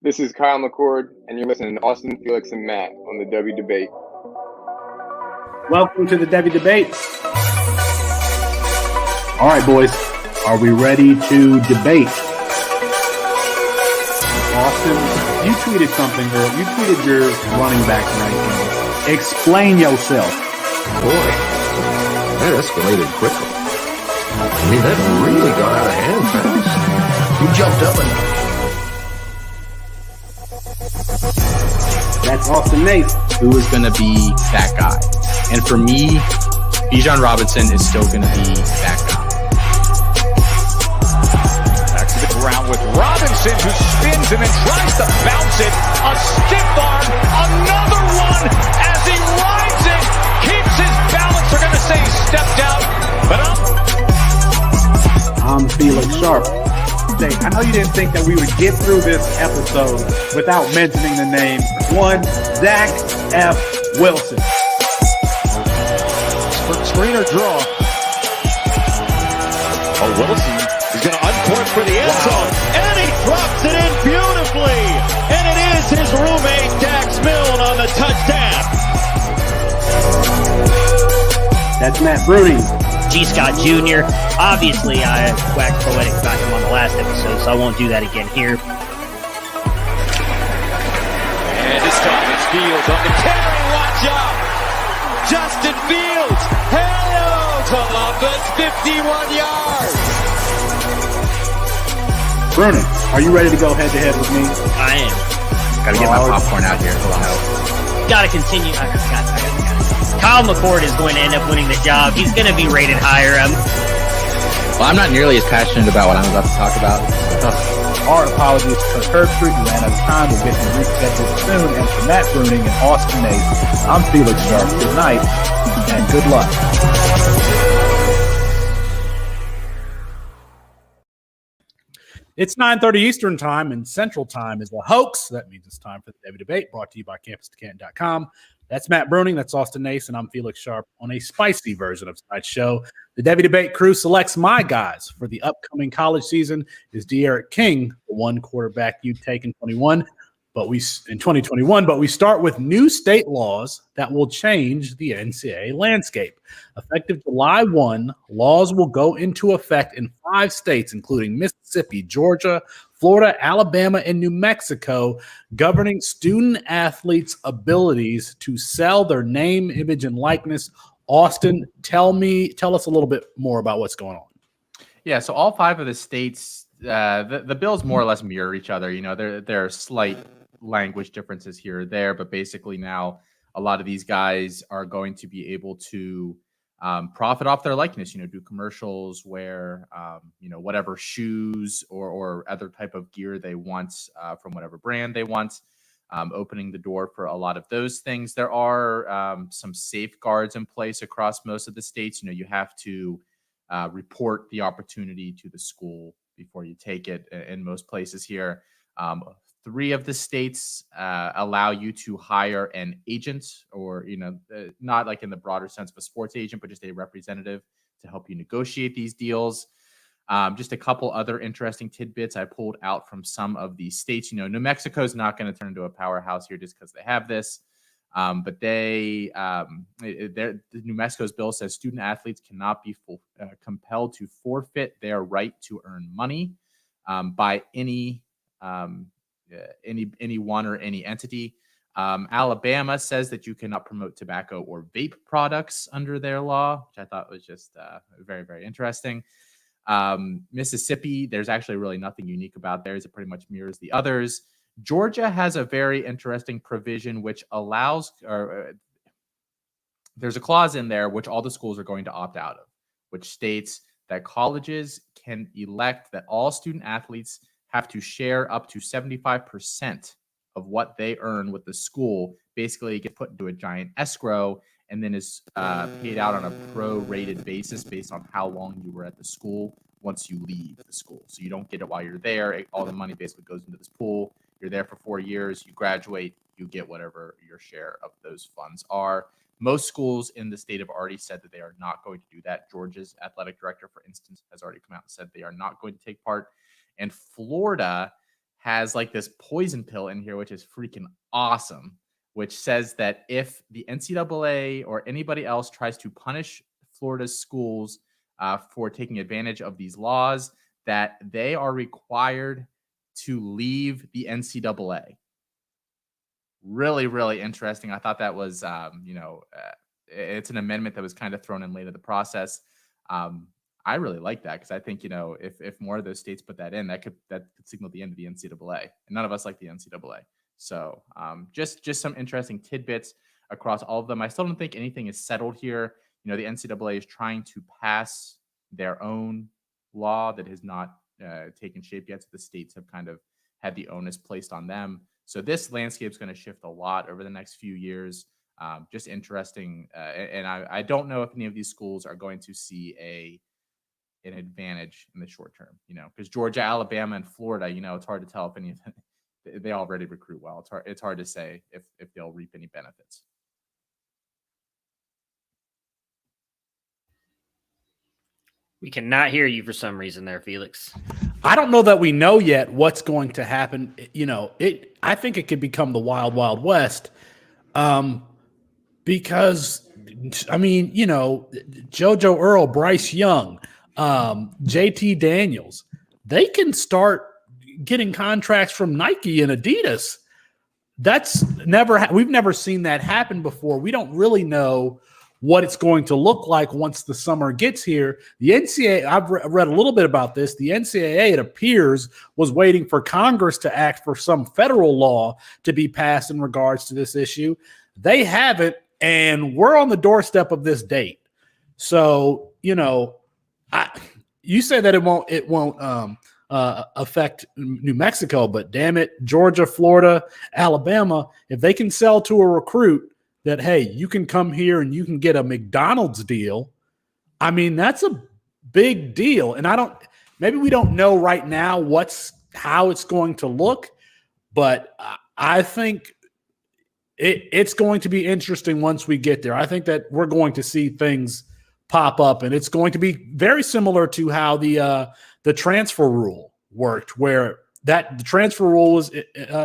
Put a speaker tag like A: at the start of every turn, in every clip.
A: This is Kyle McCord, and you're listening to Austin, Felix, and Matt on the Devy Debate.
B: Welcome to the Devy Debate. All right, boys, are we ready to debate? Austin, you tweeted something, or you tweeted your running back ranking. Explain yourself.
C: Boy, that escalated quickly. I mean, that really got out of hand fast. You jumped up and
B: That's Austin Nate.
D: Who is going to be that guy? And for me, Bijan Robinson is still going to be that guy.
E: Back to the ground with Robinson, who spins and then tries to bounce it. A stiff arm, another one as he rides it, keeps his balance. They're going to say he stepped out, but
B: I'm Felix Sharp. I know you didn't think that we would get through this episode without mentioning the name one Zach F. Wilson.
E: screener draw. Oh, Wilson is going to uncourt for the end zone, and he drops it in beautifully. And it is his roommate, Dax Milne, on the touchdown.
B: That's Matt Bruning.
F: G. Scott Jr. Obviously, I waxed poetic about him on the last episode, so I won't do that again here.
E: And this time it's Fields on the carry. Watch out. Justin Fields. Hello, Columbus. 51 yards.
B: Bruning, are you ready to go head-to-head with me?
F: I am.
D: Got to get my popcorn out here. Hold on.
F: Got to continue. I got it. Kyle McCord is going to end up winning the job. He's going to be rated higher.
D: Well, I'm not nearly as passionate about what I'm about to talk about.
B: Our apologies to Kirk Street. We ran out of time. We'll get him rescheduled soon. And for Matt Bruning and Austin Nate, I'm Felix Sharp. Good night and good luck. It's 9:30 Eastern Time, and Central Time is a hoax. That means it's time for the Devy Debate, brought to you by CampusToCanton.com. That's Matt Bruning, that's Austin Nace, and I'm Felix Sharp on a spicy version of tonight's show. The Devy Debate crew selects my guys for the upcoming college season. Is De'Aaron King, the one quarterback you take in 2021, but we start with new state laws that will change the NCAA landscape. Effective July 1, laws will go into effect in 5 states, including Mississippi, Georgia, Florida, Alabama, and New Mexico, governing student athletes' abilities to sell their name, image, and likeness. Austin, tell us a little bit more about what's going on.
G: Yeah, so all 5 of the states, the bills more or less mirror each other. You know, there are slight language differences here or there, but basically now a lot of these guys are going to be able to profit off their likeness, do commercials, wear, whatever shoes or other type of gear they want from whatever brand they want, opening the door for a lot of those things. There are some safeguards in place across most of the states. You have to report the opportunity to the school before you take it in most places here. 3 of the states allow you to hire an agent or, not like in the broader sense of a sports agent, but just a representative to help you negotiate these deals. Just a couple other interesting tidbits I pulled out from some of these states. New Mexico is not going to turn into a powerhouse here just because they have this. But New Mexico's bill says student athletes cannot be compelled to forfeit their right to earn money by anyone or any entity. Alabama says that you cannot promote tobacco or vape products under their law, which I thought was just very, very interesting. Mississippi, there's actually really nothing unique about theirs. It pretty much mirrors the others. Georgia has a very interesting provision which allows, there's a clause in there which all the schools are going to opt out of, which states that colleges can elect that all student athletes have to share up to 75% of what they earn with the school. Basically, get put into a giant escrow and then is paid out on a prorated basis based on how long you were at the school once you leave the school. So you don't get it while you're there. All the money basically goes into this pool. You're there for 4 years. You graduate. You get whatever your share of those funds are. Most schools in the state have already said that they are not going to do that. Georgia's athletic director, for instance, has already come out and said they are not going to take part. And Florida has like this poison pill in here, which is freaking awesome, which says that if the NCAA or anybody else tries to punish Florida's schools for taking advantage of these laws, that they are required to leave the NCAA. Really, really interesting. I thought that was, it's an amendment that was kind of thrown in late in the process. I really like that because I think, if more of those states put that in, that could signal the end of the NCAA. And none of us like the NCAA. So just some interesting tidbits across all of them. I still don't think anything is settled here. The NCAA is trying to pass their own law that has not taken shape yet. So the states have kind of had the onus placed on them. So this landscape is going to shift a lot over the next few years. Just interesting. And I don't know if any of these schools are going to see an advantage in the short term, because Georgia, Alabama, and Florida, it's hard to tell if any of them, they already recruit well. It's hard to say if they'll reap any benefits.
F: We cannot hear you for some reason there, Felix.
B: I don't know that we know yet what's going to happen. I think it could become the Wild Wild West, because JoJo Earl, Bryce Young, JT Daniels, they can start getting contracts from Nike and Adidas. That's we've never seen that happen before. We don't really know what it's going to look like once the summer gets here. The NCAA, I've read a little bit about this. The NCAA, it appears, was waiting for Congress to act for some federal law to be passed in regards to this issue. They haven't, and we're on the doorstep of this date. So, you say that it won't affect New Mexico, but damn it, Georgia, Florida, Alabama, if they can sell to a recruit that, hey, you can come here and you can get a McDonald's deal, that's a big deal. And maybe we don't know right now how it's going to look, but I think it's going to be interesting once we get there. I think that we're going to see things pop up, and it's going to be very similar to how the transfer rule worked, where the transfer rule was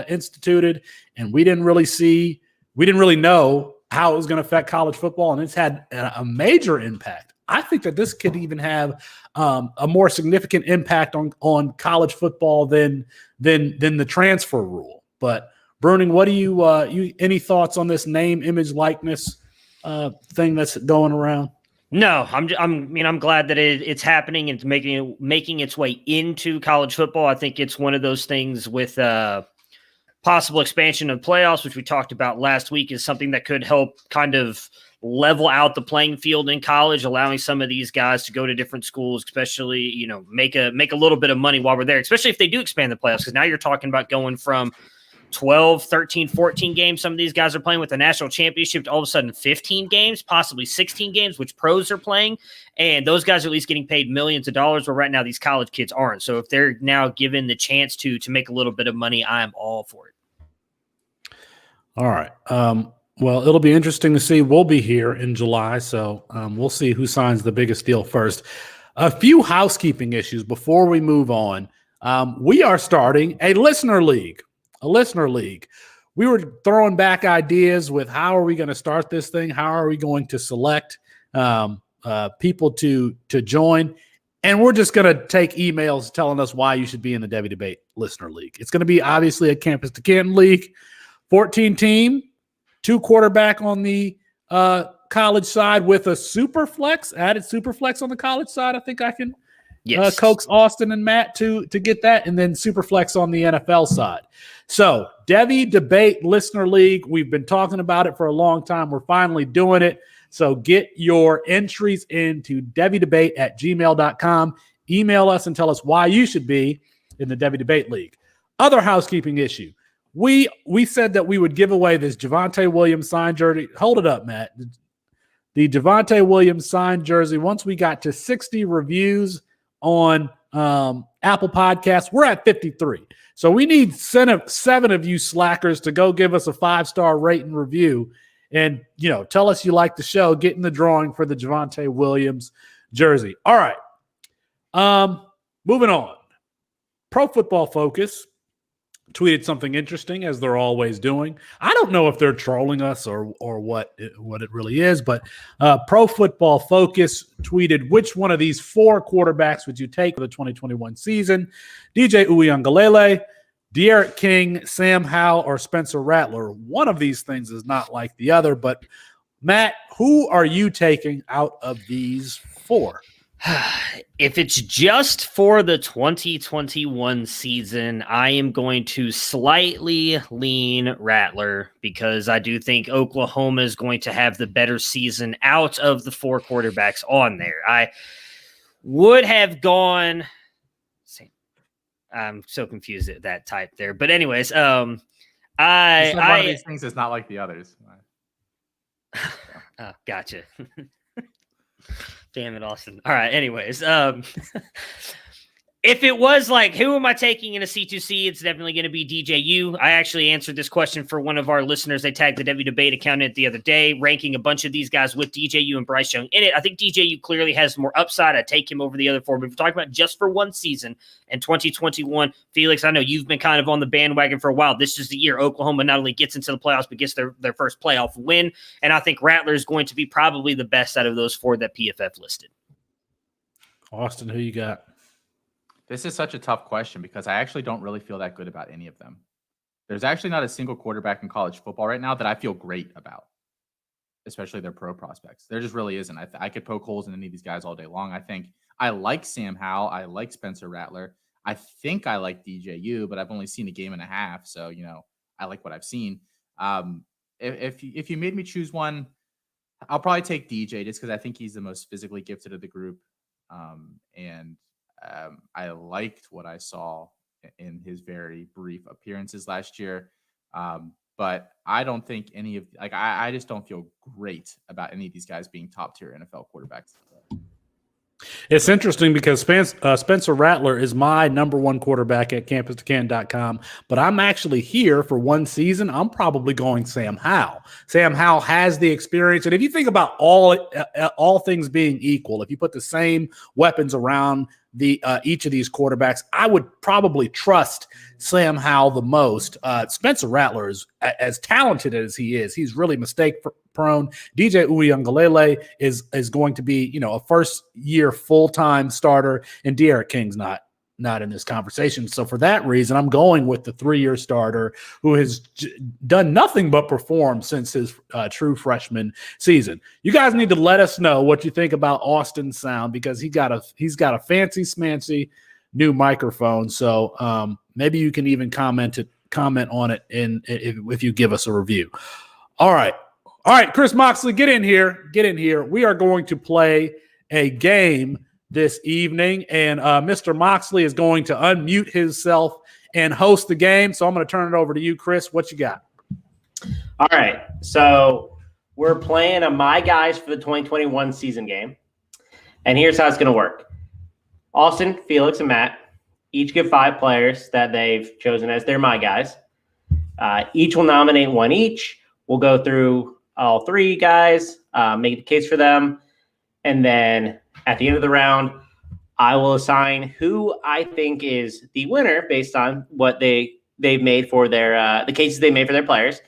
B: instituted, and we didn't really know how it was going to affect college football, and it's had a major impact. I think that this could even have a more significant impact on college football than the transfer rule. But Bruning, what do you any thoughts on this name, image, likeness thing that's going around?
F: No, I'm glad that it's happening and it's making its way into college football. I think it's one of those things with possible expansion of playoffs, which we talked about last week, is something that could help kind of level out the playing field in college, allowing some of these guys to go to different schools, especially, make a little bit of money while we're there, especially if they do expand the playoffs. Because now you're talking about going from 12, 13, 14 games. Some of these guys are playing with the national championship to all of a sudden 15 games, possibly 16 games, which pros are playing. And those guys are at least getting paid millions of dollars, where right now these college kids aren't. So if they're now given the chance to make a little bit of money, I'm all for it.
B: All right. Well, it'll be interesting to see. We'll be here in July, so we'll see who signs the biggest deal first. A few housekeeping issues before we move on. We are starting a listener league. We were throwing back ideas with how are we going to start this thing? How are we going to select people to join? And we're just going to take emails telling us why you should be in the Devy Debate Listener League. It's going to be obviously a Campus to Canton League, 14 team, 2 quarterback on the college side with a super flex, added super flex on the college side. I think I can coax Austin and Matt to get that, and then super flex on the NFL side. So Devy Debate Listener League, we've been talking about it for a long time. We're finally doing it. So get your entries into devydebate@gmail.com. Email us and tell us why you should be in the Devy Debate League. Other housekeeping issue. We said that we would give away this Javonte Williams signed jersey. Hold it up, Matt. The Javonte Williams signed jersey, once we got to 60 reviews on Apple Podcasts, we're at 53. So we need 7 of you slackers to go give us a 5-star rate and review, and tell us you like the show. Get in the drawing for the Javonte Williams jersey. All right. Moving on. Pro Football Focus tweeted something interesting, as they're always doing. I don't know if they're trolling us or what it really is, but Pro Football Focus tweeted, which one of these 4 quarterbacks would you take for the 2021 season? DJ Uiagalelei, De'Aaron King, Sam Howell, or Spencer Rattler? One of these things is not like the other, but Matt, who are you taking out of these 4?
F: If it's just for the 2021 season, I am going to slightly lean Rattler because I do think Oklahoma is going to have the better season out of the 4 quarterbacks on there. I would have gone. I'm so confused at that type there, but anyways,
G: one of these things is not like the others.
F: Oh, gotcha. Damn it, Austin. All right. Anyways, if it was like, who am I taking in a C2C? It's definitely going to be DJU. I actually answered this question for one of our listeners. They tagged the Devy Debate account in it the other day, ranking a bunch of these guys with DJU and Bryce Young in it. I think DJU clearly has more upside. I take him over the other 4. But if we're talking about just for one season and 2021, Felix, I know you've been kind of on the bandwagon for a while. This is the year Oklahoma not only gets into the playoffs, but gets their first playoff win. And I think Rattler is going to be probably the best out of those 4 that PFF listed.
B: Austin, who you got?
G: This is such a tough question because I actually don't really feel that good about any of them. There's actually not a single quarterback in college football right now that I feel great about, especially their pro prospects. There just really isn't. I could poke holes in any of these guys all day long. I think I like Sam Howell. I like Spencer Rattler. I think I like DJU, but I've only seen a game and a half. So, I like what I've seen. If you made me choose one, I'll probably take DJ just because I think he's the most physically gifted of the group. I liked what I saw in his very brief appearances last year. But I don't think I just don't feel great about any of these guys being top tier NFL quarterbacks.
B: It's interesting because Spencer Rattler is my number 1 quarterback at CampusToCanton.com, but I'm actually here for one season. I'm probably going Sam Howell. Sam Howell has the experience, and if you think about all things being equal, if you put the same weapons around each of these quarterbacks, I would probably trust Sam Howell the most. Spencer Rattler is as talented as he is. He's really mistake prone. DJ Uiagalelei is going to be, a first-year full-time starter, and De'Aaron King's not in this conversation. So for that reason, I'm going with the 3-year starter who has done nothing but perform since his true freshman season. You guys need to let us know what you think about Austin's sound because he's got a fancy smancy new microphone. So maybe you can even comment on it if you give us a review. All right, Chris Moxley, get in here. We are going to play a game this evening, and Mr. Moxley is going to unmute himself and host the game. So I'm going to turn it over to you, Chris. What you got?
H: All right. So we're playing a My Guys for the 2021 season game. And here's how it's going to work. Austin, Felix, and Matt each give 5 players that they've chosen as their My Guys. Each will nominate one each. We'll go through all 3 guys, make the case for them. And then at the end of the round, I will assign who I think is the winner based on what they've made for their the cases they made for their players.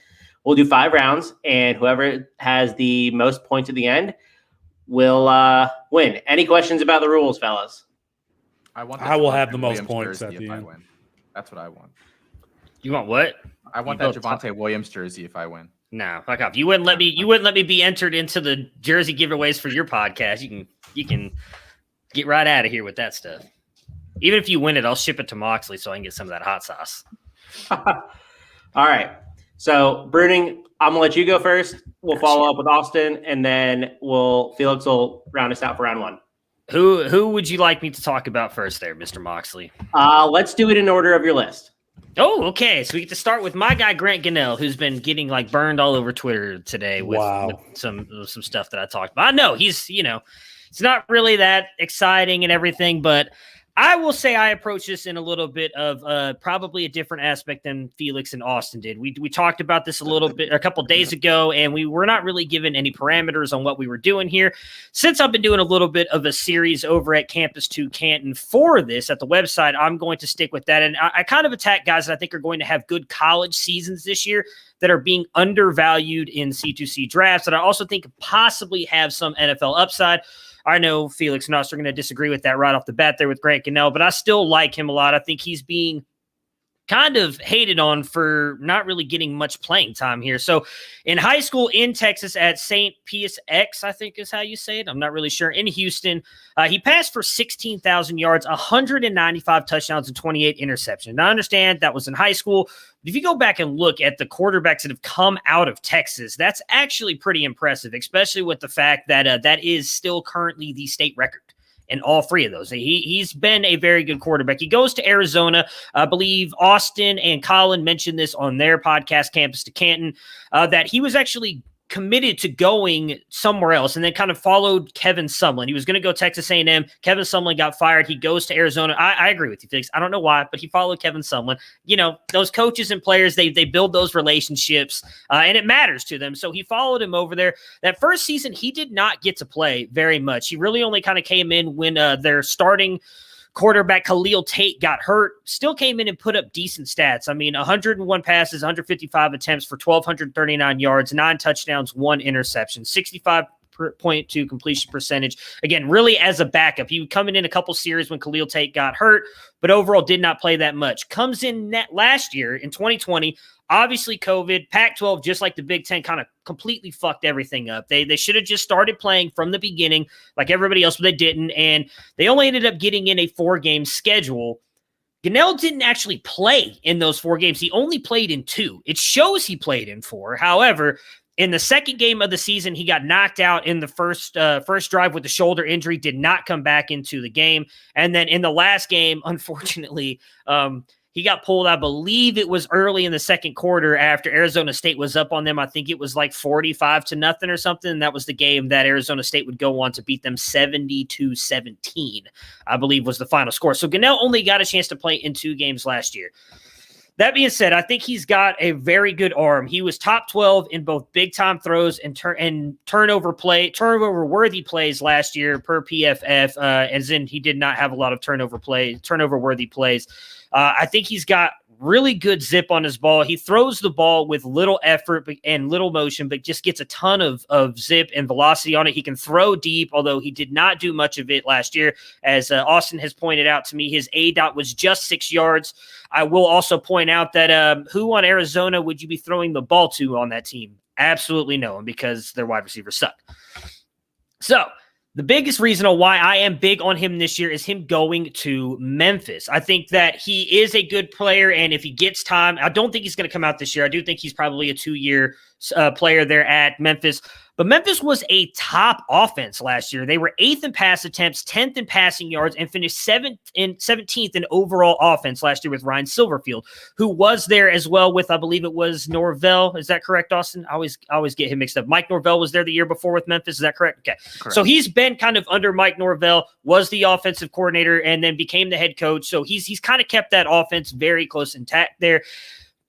H: We'll do 5 rounds, and whoever has the most points at the end will win. Any questions about the rules, fellas?
B: I will have the most points at the end.
G: That's what I want.
F: You want what?
G: I want that Javonte Williams jersey if I win.
F: No, fuck off. You wouldn't let me be entered into the jersey giveaways for your podcast. You can get right out of here with that stuff. Even if you win it, I'll ship it to Moxley so I can get some of that hot sauce.
H: All right. So, Bruning, I'm gonna let you go first. We'll follow up with Austin, and then Felix will round us out for round 1.
F: Who would you like me to talk about first there, Mr. Moxley?
H: Let's do it in order of your list.
F: Oh, okay. So we get to start with my guy Grant Gunnell, who's been getting burned all over Twitter today with some stuff that I talked about. I know he's it's not really that exciting and everything, but I will say I approach this in a little bit of probably a different aspect than Felix and Austin did. We talked about this a couple days ago, and we were not really given any parameters on what we were doing here. Since I've been doing a little bit of a series over at Campus 2 Canton for this at the website, I'm going to stick with that. And I kind of attack guys that I think are going to have good college seasons this year that are being undervalued in C2C drafts, that I also think possibly have some NFL upside. I know Felix and us are going to disagree with that right off the bat there with Grant Gunnell, but I still like him a lot. I think he's being kind of hated on for not really getting much playing time here. So in high school in Texas at St. Pius X, I think is how you say it. I'm not really sure. In Houston, he passed for 16,000 yards, 195 touchdowns, and 28 interceptions. Now, I understand that was in high school. But if you go back and look at the quarterbacks that have come out of Texas, that's actually pretty impressive, especially with the fact that that is still currently the state record in all three of those. He's been a very good quarterback. He goes to Arizona. I believe Austin and Colin mentioned this on their podcast, Campus to Canton, that he was actually committed to going somewhere else and then kind of followed Kevin Sumlin. He was going to go Texas A&M. Kevin Sumlin got fired. He goes to Arizona. I agree with you, Felix. I don't know why, but he followed Kevin Sumlin. You know, those coaches and players, they build those relationships, and it matters to them. So he followed him over there. That first season, he did not get to play very much. He really only kind of came in when their starting quarterback Khalil Tate got hurt, still came in and put up decent stats. I mean, 101 passes, 155 attempts for 1,239 yards, 9 touchdowns, 1 interception, 65.2 completion percentage. Again, really as a backup. He would come in a couple series when Khalil Tate got hurt, but overall did not play that much. Comes in last year in 2020, obviously COVID, Pac-12, just like the Big Ten, kind of completely fucked everything up. They should have just started playing from the beginning like everybody else, but they didn't, and they only ended up getting in a 4-game schedule. Gunnell didn't actually play in those 4 games. He only played in 2. It shows he played in 4. However, in the second game of the season, he got knocked out in the first drive with the shoulder injury, did not come back into the game. And then in the last game, unfortunately, he got pulled, I believe it was early in the second quarter after Arizona State was up on them. I think it was like 45-0 or something. And that was the game that Arizona State would go on to beat them 70-17, I believe was the final score. So Gunnell only got a chance to play in 2 games last year. That being said, I think he's got a very good arm. He was top 12 in both big-time throws and turnover-worthy plays last year per PFF, as in he did not have a lot of turnover-worthy plays. I think he's got really good zip on his ball. He throws the ball with little effort and little motion, but just gets a ton of zip and velocity on it. He can throw deep, although he did not do much of it last year. As Austin has pointed out to me, his ADOT was just 6 yards. I will also point out that who on Arizona would you be throwing the ball to on that team? Absolutely no one, because their wide receivers suck. So the biggest reason why I am big on him this year is him going to Memphis. I think that he is a good player, and if he gets time, I don't think he's going to come out this year. I do think he's probably a 2-year player there at Memphis. But Memphis was a top offense last year. They were 8th in pass attempts, 10th in passing yards, and finished 17th in overall offense last year with Ryan Silverfield, who was there as well with, I believe it was Norvell. Is that correct, Austin? I always get him mixed up. Mike Norvell was there the year before with Memphis. Is that correct? Okay. Correct. So he's been kind of under Mike Norvell, was the offensive coordinator, and then became the head coach. So he's kind of kept that offense very close intact there.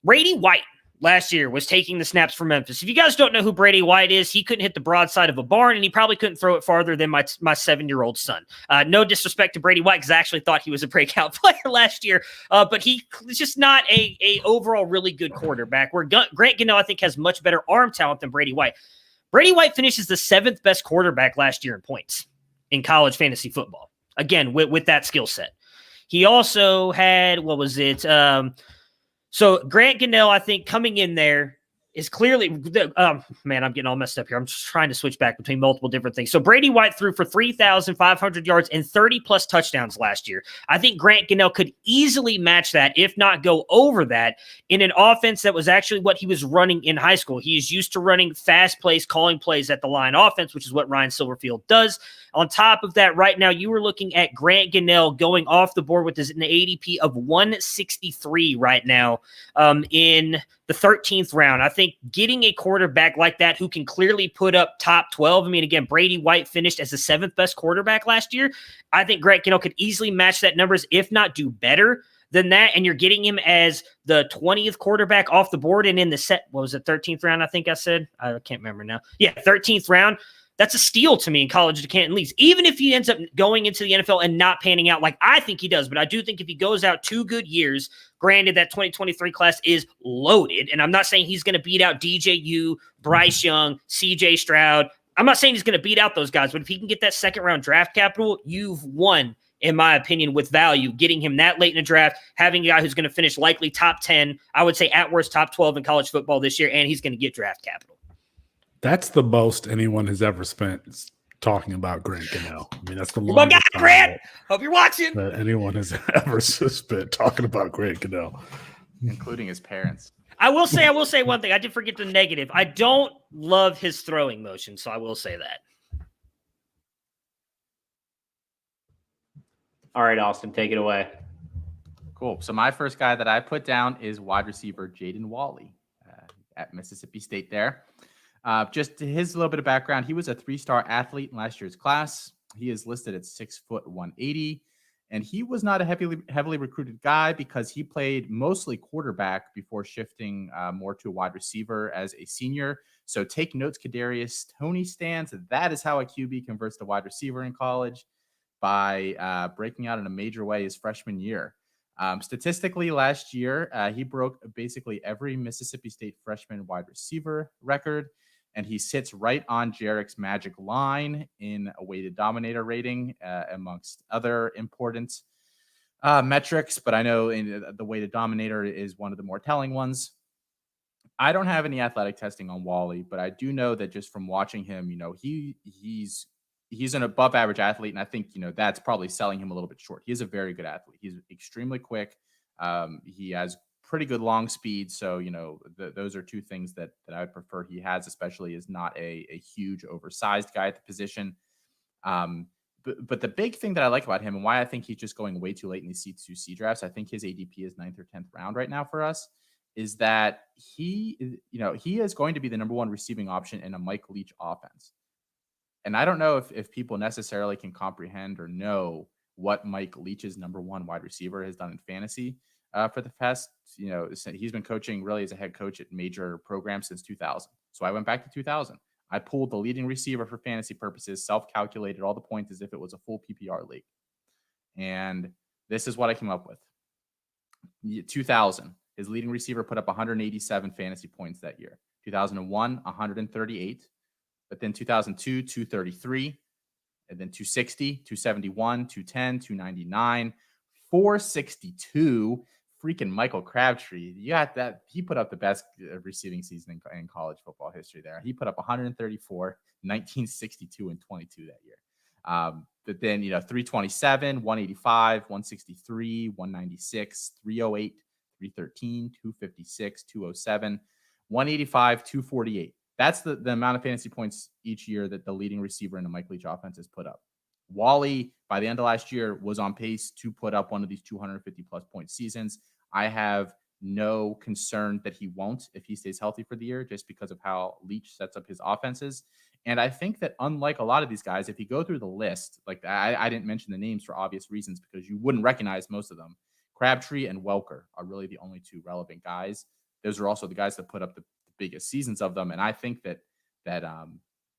F: Brady White last year was taking the snaps for Memphis. If you guys don't know who Brady White is, he couldn't hit the broadside of a barn, and he probably couldn't throw it farther than my 7-year-old son. No disrespect to Brady White, because I actually thought he was a breakout player last year, but he was just not a overall really good quarterback, where Grant Gunnell, I think, has much better arm talent than Brady White. Brady White finishes the 7th best quarterback last year in points in college fantasy football, again, with that skill set. He also had, so Grant Gunnell, I think, coming in there is clearly man, I'm getting all messed up here. I'm just trying to switch back between multiple different things. So Brady White threw for 3,500 yards and 30-plus touchdowns last year. I think Grant Gunnell could easily match that, if not go over that, in an offense that was actually what he was running in high school. He is used to running fast plays, calling plays at the line offense, which is what Ryan Silverfield does. On top of that, right now, you were looking at Grant Gunnell going off the board with an ADP of 163 right now in the 13th round. I think getting a quarterback like that who can clearly put up top 12. I mean, again, Brady White finished as the 7th best quarterback last year. I think Grant Gunnell could easily match that numbers, if not do better than that. And you're getting him as the 20th quarterback off the board and in the 13th round, I think I said? I can't remember now. Yeah, 13th round. That's a steal to me in college to Canton Leafs, even if he ends up going into the NFL and not panning out like I think he does. But I do think if he goes out 2 good years, granted that 2023 class is loaded, and I'm not saying he's going to beat out DJU, Bryce Young, CJ Stroud. I'm not saying he's going to beat out those guys, but if he can get that second-round draft capital, you've won, in my opinion, with value, getting him that late in the draft, having a guy who's going to finish likely top 10, I would say at worst top 12 in college football this year, and he's going to get draft capital.
B: That's the most anyone has ever spent talking about Grant Gunnell. I mean, that's the
F: My guy,
B: longest time
F: Grant. Hope you're watching.
B: that anyone has ever spent talking about Grant Gunnell.
G: including his parents.
F: I will say one thing. I did forget the negative. I don't love his throwing motion, so I will say that.
H: All right, Austin, take it away.
G: Cool. So my first guy that I put down is wide receiver Jaden Walley at Mississippi State there. Just his little bit of background. He was a 3-star athlete in last year's class. He is listed at 6 foot 180. And he was not a heavily recruited guy because he played mostly quarterback before shifting more to a wide receiver as a senior. So take notes, Kadarius Toney stands. That is how a QB converts to wide receiver in college, by breaking out in a major way his freshman year. Statistically, last year, he broke basically every Mississippi State freshman wide receiver record, and he sits right on Jarek's magic line in a weighted dominator rating, amongst other important metrics. But I know the weighted dominator is one of the more telling ones. I don't have any athletic testing on Walley, but I do know that just from watching him, he's an above average athlete. And I think, that's probably selling him a little bit short. He is a very good athlete. He's extremely quick. He has pretty good long speed. So, those are two things that I would prefer he has, especially is not a huge oversized guy at the position. But the big thing that I like about him and why I think he's just going way too late in these C2C drafts, I think his ADP is 9th or 10th round right now for us, is that he is going to be the number one receiving option in a Mike Leach offense. And I don't know if people necessarily can comprehend or know what Mike Leach's number one wide receiver has done in fantasy for the past, he's been coaching really as a head coach at major programs since 2000. So I went back to 2000. I pulled the leading receiver for fantasy purposes, self-calculated all the points as if it was a full PPR league. And this is what I came up with. 2000, his leading receiver put up 187 fantasy points that year. 2001, 138. But then 2002, 233, and then 260, 271, 210, 299, 462. Freaking Michael Crabtree. You got that. He put up the best receiving season in college football history there. He put up 134, 1962, and 22 that year. But then, 327, 185, 163, 196, 308, 313, 256, 207, 185, 248. That's the amount of fantasy points each year that the leading receiver in the Mike Leach offense has put up. Walley, by the end of last year, was on pace to put up one of these 250-plus point seasons. I have no concern that he won't if he stays healthy for the year, just because of how Leach sets up his offenses. And I think that unlike a lot of these guys, if you go through the list, like I didn't mention the names for obvious reasons because you wouldn't recognize most of them. Crabtree and Welker are really the only two relevant guys. Those are also the guys that put up the biggest seasons of them. And I think that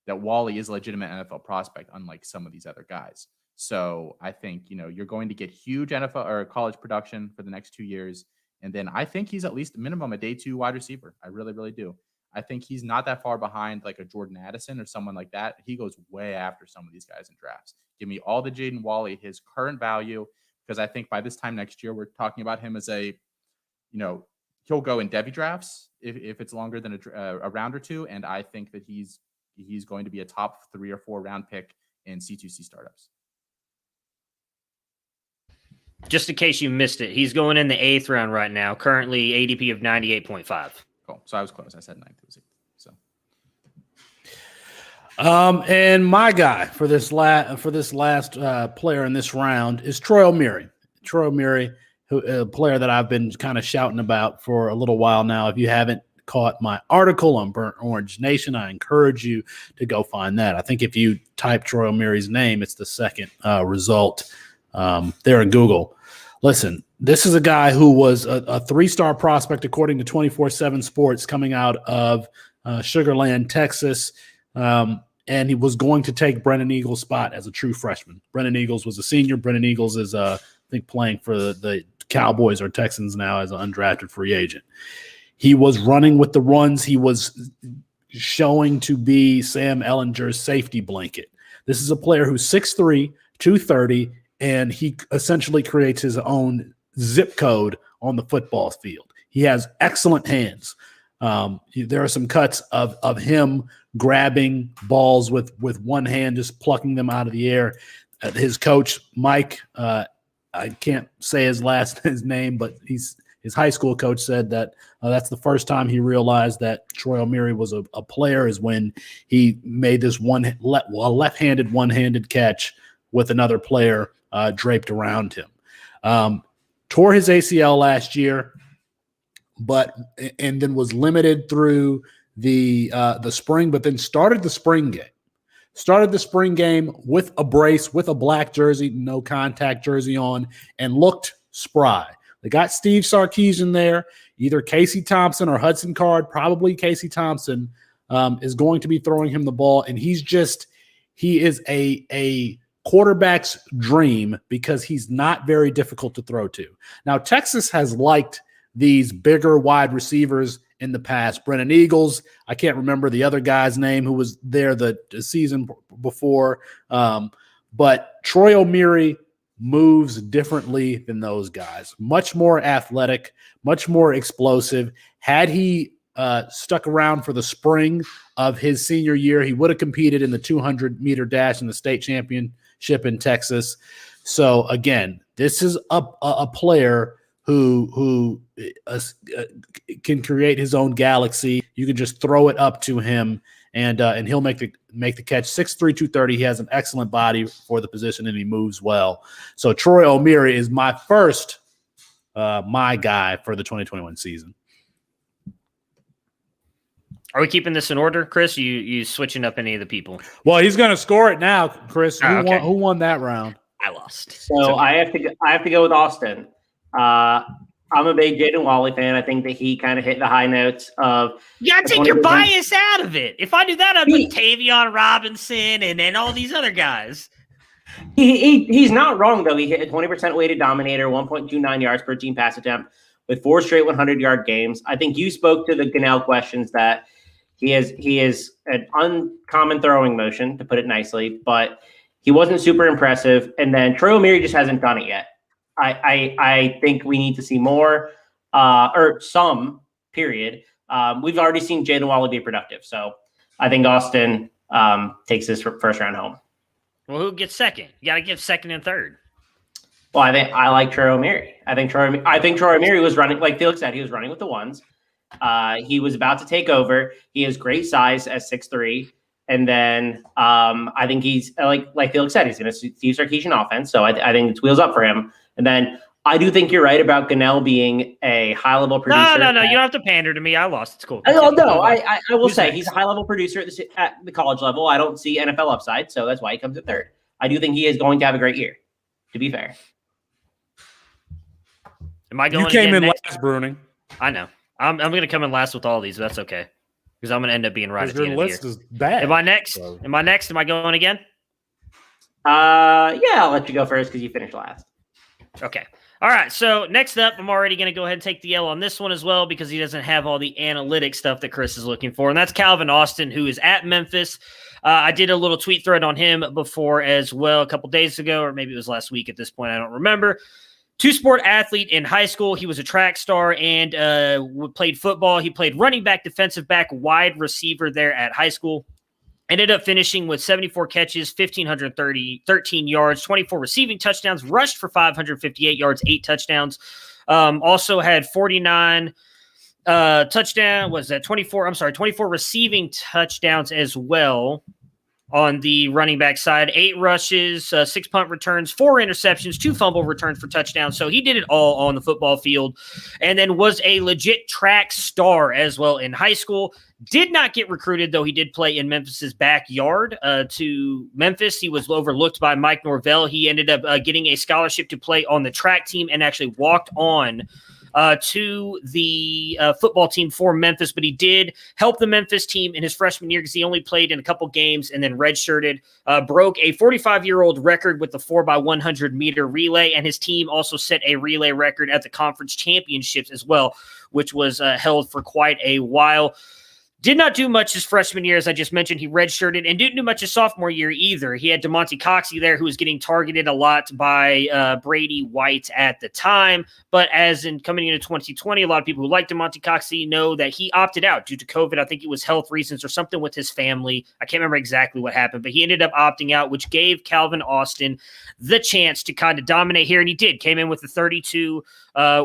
G: Walley is a legitimate NFL prospect, unlike some of these other guys. So I think, you're going to get huge NFL or college production for the next 2 years. And then I think he's at least minimum a day 2 wide receiver. I really, really do. I think he's not that far behind like a Jordan Addison or someone like that. He goes way after some of these guys in drafts. Give me all the Jaden Walley, his current value, because I think by this time next year, we're talking about him as a, he'll go in Devy drafts if it's longer than a round or two. And I think that he's going to be a top 3 or 4 round pick in C2C startups.
F: Just in case you missed it, he's going in the 8th round right now, currently ADP of 98.5.
G: Cool. So I was close. I said 9th. So
B: And my guy for this last player in this round is Troy O'Meary. Troy O'Meary, a player that I've been kind of shouting about for a little while now. If you haven't caught my article on Burnt Orange Nation, I encourage you to go find that. I think if you type Troy O'Meary's name, it's the second result there in Google. Listen, this is a guy who was a three-star prospect according to 24/7 Sports coming out of Sugar Land, Texas. And he was going to take Brennan Eagles' spot as a true freshman. Brennan Eagles was a senior. Brennan Eagles is, I think, playing for the Cowboys or Texans now as an undrafted free agent. He was running with the runs. He was showing to be Sam Ellinger's safety blanket. This is a player who's 6'3", 230, and he essentially creates his own zip code on the football field. He has excellent hands. There are some cuts of him grabbing balls with one hand, just plucking them out of the air. His coach, Mike, I can't say his name, but his high school coach said that that's the first time he realized that Troy O'Meary was a player is when he made this left-handed, one-handed catch with another player draped around him. Tore his ACL last year, and then was limited through the spring, but then started the spring game. Started the spring game with a brace, with a black jersey, no contact jersey on, and looked spry. They got Steve Sarkisian there, either Casey Thompson or Hudson Card, probably Casey Thompson is going to be throwing him the ball, and he is a quarterback's dream because he's not very difficult to throw to. Now, Texas has liked these bigger wide receivers in the past. Brennan Eagles, I can't remember the other guy's name who was there the season before, but Troy O'Meary moves differently than those guys. Much more athletic, much more explosive. Had he stuck around for the spring of his senior year, he would have competed in the 200-meter dash in the state championship in Texas. So, again, this is a player who can create his own galaxy. You can just throw it up to him, and he'll make the catch. 6'3", 230. He has an excellent body for the position, and he moves well. So Troy O'Meary is my first my guy for the 2021 season.
F: Are we keeping this in order, Chris? You switching up any of the people?
B: Well, he's going to score it now, Chris.
F: Okay.
B: Who won that round?
F: I lost.
H: So I have to go with Austin. I'm a big Jaden Wally fan. I think that he kind of hit the high notes of.
F: You gotta take your bias out of it. If I do that, I'd put Tavion Robinson and then all these other guys.
H: He's not wrong though. He hit a 20% weighted dominator, 1.29 yards per team pass attempt with 4 straight 100-yard games. I think you spoke to the Gunnell questions that he is an uncommon throwing motion, to put it nicely, but he wasn't super impressive. And then Troy O'Meary just hasn't done it yet. I think we need to see more, or some, period. We've already seen Jaden Wally be productive. So I think Austin takes this first round home.
F: Well, who gets second? You got to give second and third.
H: Well, I like Troy O'Meary. I think Troy O'Meary was running, like Felix said, he was running with the ones. He was about to take over. He has great size at 6'3". And then I think he's, like Felix said, he's going to Steve Sarkisian offense. So I think it's wheels up for him. And then I do think you're right about Gunnell being a high-level producer.
F: No. You don't have to pander to me. I lost. It's cool.
H: I will say he's a high-level producer at the college level. I don't see NFL upside, so that's why he comes at third. I do think he is going to have a great year, to be fair.
F: Am I going
B: You came in
F: next?
B: last, Bruning.
F: I know. I'm going to come in last with all these, but that's okay. Because I'm going to end up being right at the end of the year.
B: Your list is bad.
F: Am I next? Am I going again?
H: Yeah, I'll let you go first because you finished last.
F: Okay. All right. So next up, I'm already going to go ahead and take the L on this one as well because he doesn't have all the analytic stuff that Chris is looking for. And that's Calvin Austin, who is at Memphis. I did a little tweet thread on him before as well a couple days ago, or maybe it was last week at this point. I don't remember. Two-sport athlete in high school. He was a track star and played football. He played running back, defensive back, wide receiver there at high school. Ended up finishing with 74 catches, 13 yards, 24 receiving touchdowns, rushed for 558 yards, 8 touchdowns. Also had 49 24 receiving touchdowns as well. on the running back side. 8 rushes, 6 punt returns, 4 interceptions, 2 fumble returns for touchdowns. So he did it all on the football field, and then was a legit track star as well in high school. Did not get recruited, though he did play in Memphis's backyard to Memphis. He was overlooked by Mike Norvell. He ended up getting a scholarship to play on the track team and actually walked on to the football team for Memphis, but he did help the Memphis team in his freshman year because he only played in a couple games and then redshirted, broke a 45-year-old record with the 4x100 meter relay, and his team also set a relay record at the conference championships as well, which was held for quite a while. Did not do much his freshman year, as I just mentioned. He redshirted and didn't do much his sophomore year either. He had DeMonte Coxey there, who was getting targeted a lot by Brady White at the time. But as in coming into 2020, a lot of people who like DeMonte Coxey know that he opted out due to COVID. I think it was health reasons or something with his family. I can't remember exactly what happened, but he ended up opting out, which gave Calvin Austin the chance to kind of dominate here. And he did. Came in with a 32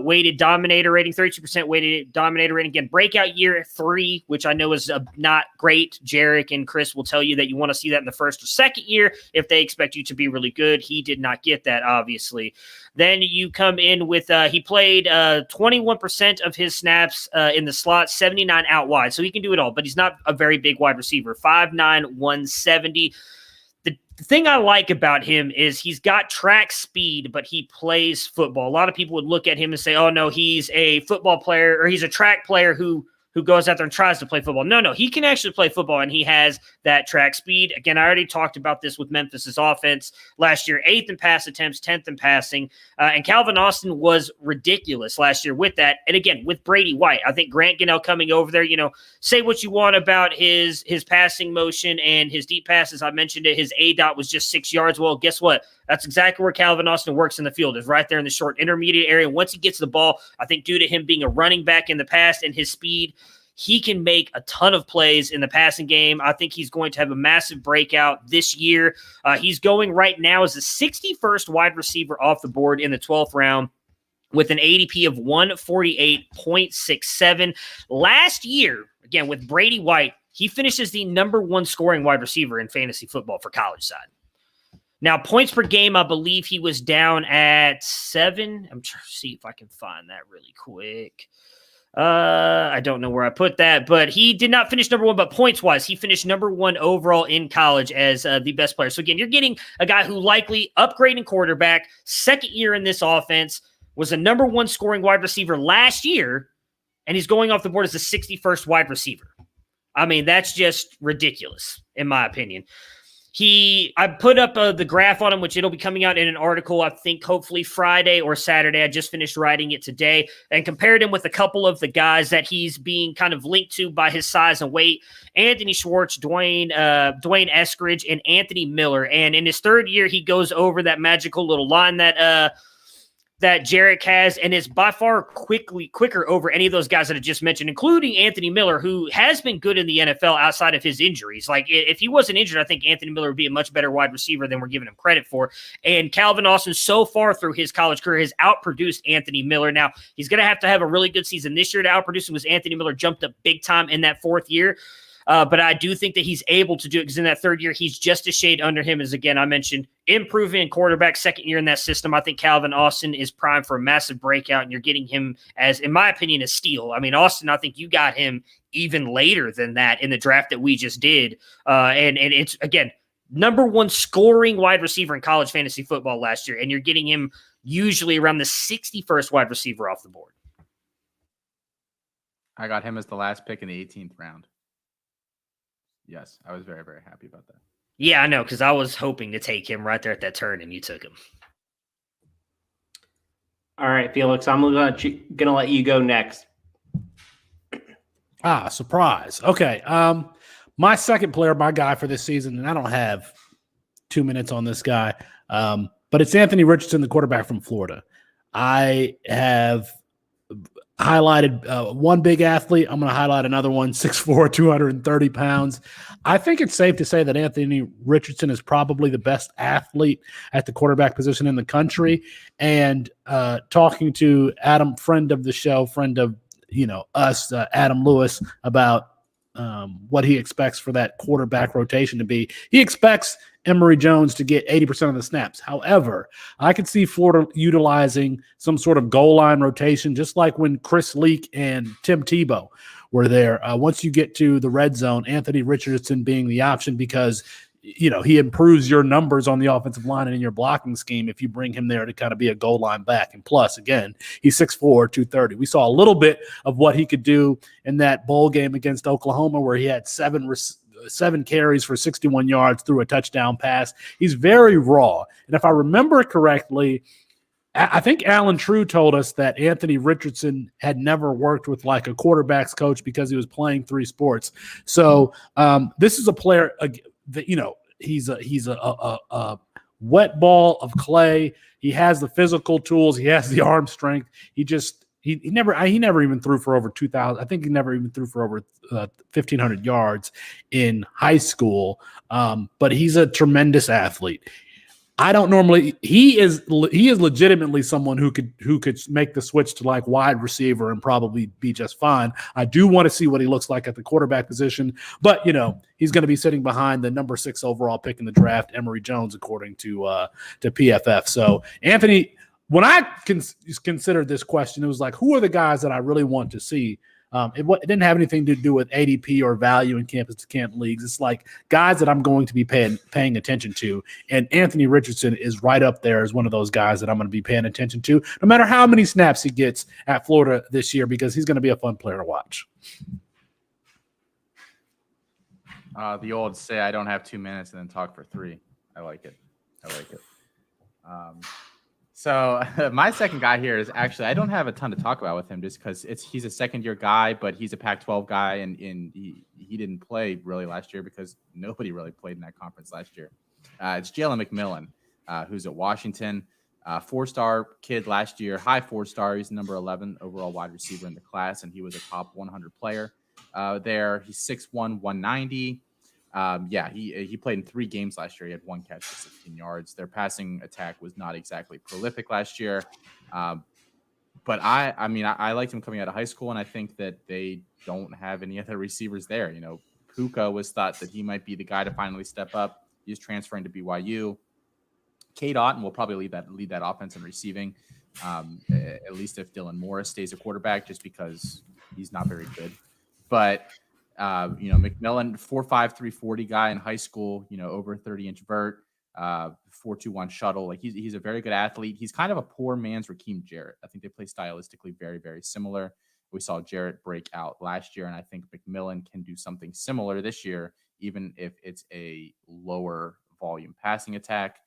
F: weighted dominator rating, 32% weighted dominator rating. Again, breakout year 3, which I know is not great. Jarek and Chris will tell you that you want to see that in the first or second year if they expect you to be really good. He did not get that, obviously. Then you come in with he played 21% of his snaps in the slot, 79 out wide. So he can do it all, but he's not a very big wide receiver. 5'9", 170. The thing I like about him is he's got track speed, but he plays football. A lot of people would look at him and say, oh, no, he's a football player or he's a track player who goes out there and tries to play football. No, he can actually play football, and he has that track speed. Again, I already talked about this with Memphis's offense last year, 8th in pass attempts, 10th in passing, and Calvin Austin was ridiculous last year with that. And again, with Brady White, I think Grant Gunnell coming over there, say what you want about his passing motion and his deep passes. I mentioned it, his ADOT was just 6 yards. Well, guess what? That's exactly where Calvin Austin works in the field, is right there in the short intermediate area. Once he gets the ball, I think due to him being a running back in the past and his speed, he can make a ton of plays in the passing game. I think he's going to have a massive breakout this year. He's going right now as the 61st wide receiver off the board in the 12th round with an ADP of 148.67. Last year, again, with Brady White, he finishes the number 1 scoring wide receiver in fantasy football for college side. Now, points per game, I believe he was down at 7. I'm trying to see if I can find that really quick. I don't know where I put that, but he did not finish number 1, but points-wise, he finished number 1 overall in college as the best player. So, again, you're getting a guy who likely upgrading quarterback, second year in this offense, was a number 1 scoring wide receiver last year, and he's going off the board as the 61st wide receiver. I mean, that's just ridiculous, in my opinion. I put up the graph on him, which it'll be coming out in an article, I think, hopefully Friday or Saturday. I just finished writing it today, and compared him with a couple of the guys that he's being kind of linked to by his size and weight: Anthony Schwartz, Dwayne Eskridge, and Anthony Miller. And in his third year, he goes over that magical little line that Jarek has, and is by far quicker over any of those guys that I just mentioned, including Anthony Miller, who has been good in the NFL outside of his injuries. Like, if he wasn't injured, I think Anthony Miller would be a much better wide receiver than we're giving him credit for. And Calvin Austin, so far through his college career, has outproduced Anthony Miller. Now, he's going to have a really good season this year to outproduce him, because Anthony Miller jumped up big time in that 4th year. But I do think that he's able to do it, because in that 3rd year, he's just a shade under him. As again, I mentioned, improving quarterback, 2nd year in that system. I think Calvin Austin is primed for a massive breakout, and you're getting him as, in my opinion, a steal. I mean, Austin, I think you got him even later than that in the draft that we just did. And it's, again, number 1 scoring wide receiver in college fantasy football last year, and you're getting him usually around the 61st wide receiver off the board.
G: I got him as the last pick in the 18th round. Yes, I was very, very happy about that.
F: Yeah, I know, because I was hoping to take him right there at that turn, and you took him.
H: All right, Felix, I'm going to let you go next.
B: Surprise. Okay. My second player, my guy for this season, and I don't have 2 minutes on this guy, but it's Anthony Richardson, the quarterback from Florida. I have highlighted one big athlete. I'm going to highlight another one, 6'4", 230 pounds. I think it's safe to say that Anthony Richardson is probably the best athlete at the quarterback position in the country. And talking to Adam, friend of the show, friend of us, Adam Lewis, about what he expects for that quarterback rotation to be. He expects Emory Jones to get 80% of the snaps. However, I could see Florida utilizing some sort of goal line rotation, just like when Chris Leak and Tim Tebow were there. Once you get to the red zone, Anthony Richardson being the option because he improves your numbers on the offensive line and in your blocking scheme if you bring him there to kind of be a goal line back. And plus, again, he's 6'4", 230. We saw a little bit of what he could do in that bowl game against Oklahoma where he had seven carries for 61 yards through a touchdown pass. He's very raw. And if I remember correctly, I think Alan True told us that Anthony Richardson had never worked with like a quarterback's coach because he was playing 3 sports. So this is a player that, he's a wet ball of clay. He has the physical tools. He has the arm strength. He never even threw for over 2,000. I think he never even threw for over 1,500 yards in high school. But he's a tremendous athlete. He is legitimately someone who could make the switch to like wide receiver and probably be just fine. I do want to see what he looks like at the quarterback position, but he's going to be sitting behind the number 6 overall pick in the draft, Emory Jones, according to PFF. So Anthony, when I considered this question, it was like, who are the guys that I really want to see? It didn't have anything to do with ADP or value in campus-to-camp leagues. It's like guys that I'm going to be paying attention to, and Anthony Richardson is right up there as one of those guys that I'm going to be paying attention to, no matter how many snaps he gets at Florida this year, because he's going to be a fun player to watch.
G: The old say, I don't have 2 minutes and then talk for 3. I like it. So my second guy here is actually, I don't have a ton to talk about with him just because he's a second-year guy, but he's a Pac-12 guy, and he didn't play really last year because nobody really played in that conference last year. It's Jalen McMillan, who's at Washington. 4-star kid last year, high 4-star. He's number 11 overall wide receiver in the class, and he was a top 100 player there. He's 6'1", 190. He played in 3 games last year. He had 1 catch for 16 yards. Their passing attack was not exactly prolific last year. But I liked him coming out of high school, and I think that they don't have any other receivers there. Puka was thought that he might be the guy to finally step up. He's transferring to BYU. Cade Otton will probably lead that offense in receiving, at least if Dylan Morris stays a quarterback, just because he's not very good. But McMillan, 4'5", 340 guy in high school, over 30-inch vert, 4.21 shuttle. Like he's a very good athlete. He's kind of a poor man's Raheem Jarrett. I think they play stylistically very, very similar. We saw Jarrett break out last year, and I think McMillan can do something similar this year, even if it's a lower volume passing attack.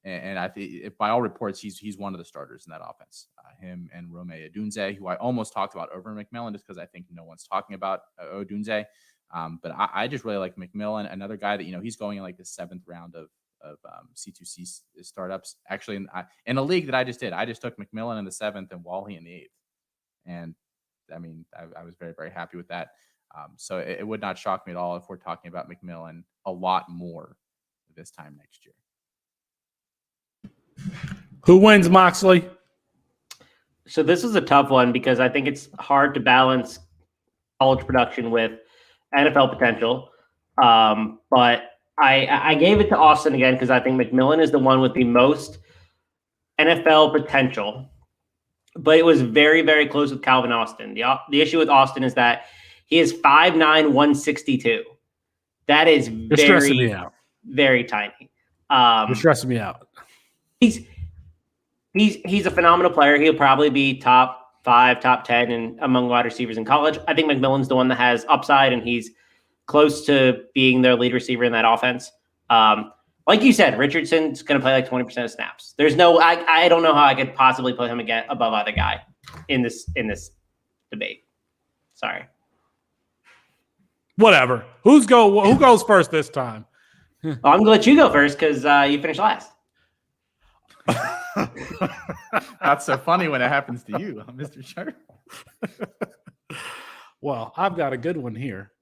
G: And I think, if by all reports, he's one of the starters in that offense. Him and Rome Odunze, who I almost talked about over McMillan, just because I think no one's talking about Odunze. But I just really like McMillan, another guy that he's going in like the 7th round of C2C startups. Actually, in a league that I just did, I just took McMillan in the 7th and Wally in the 8th, and I was very, very happy with that. So it would not shock me at all if we're talking about McMillan a lot more this time next year.
B: Who wins, Moxley?
H: So this is a tough one because I think it's hard to balance college production with NFL potential. But I gave it to Austin again because I think McMillan is the one with the most NFL potential. But it was very, very close with Calvin Austin. The issue with Austin is that he is 5'9", 162. That is
B: You're stressing me out.
H: Very tiny.
B: You're stressing me out.
H: He's a phenomenal player. He'll probably be top 5, top 10 and among wide receivers in college. I think McMillan's the one that has upside, and he's close to being their lead receiver in that offense. Like you said, Richardson's going to play like 20% of snaps. There's no, I don't know how I could possibly put him again above either guy in this debate. Sorry.
B: Whatever. Who goes first this time?
H: I'm going to let you go first because you finished last.
G: That's so funny when it happens to you, Mr. Sharp.
B: Well, I've got a good one here.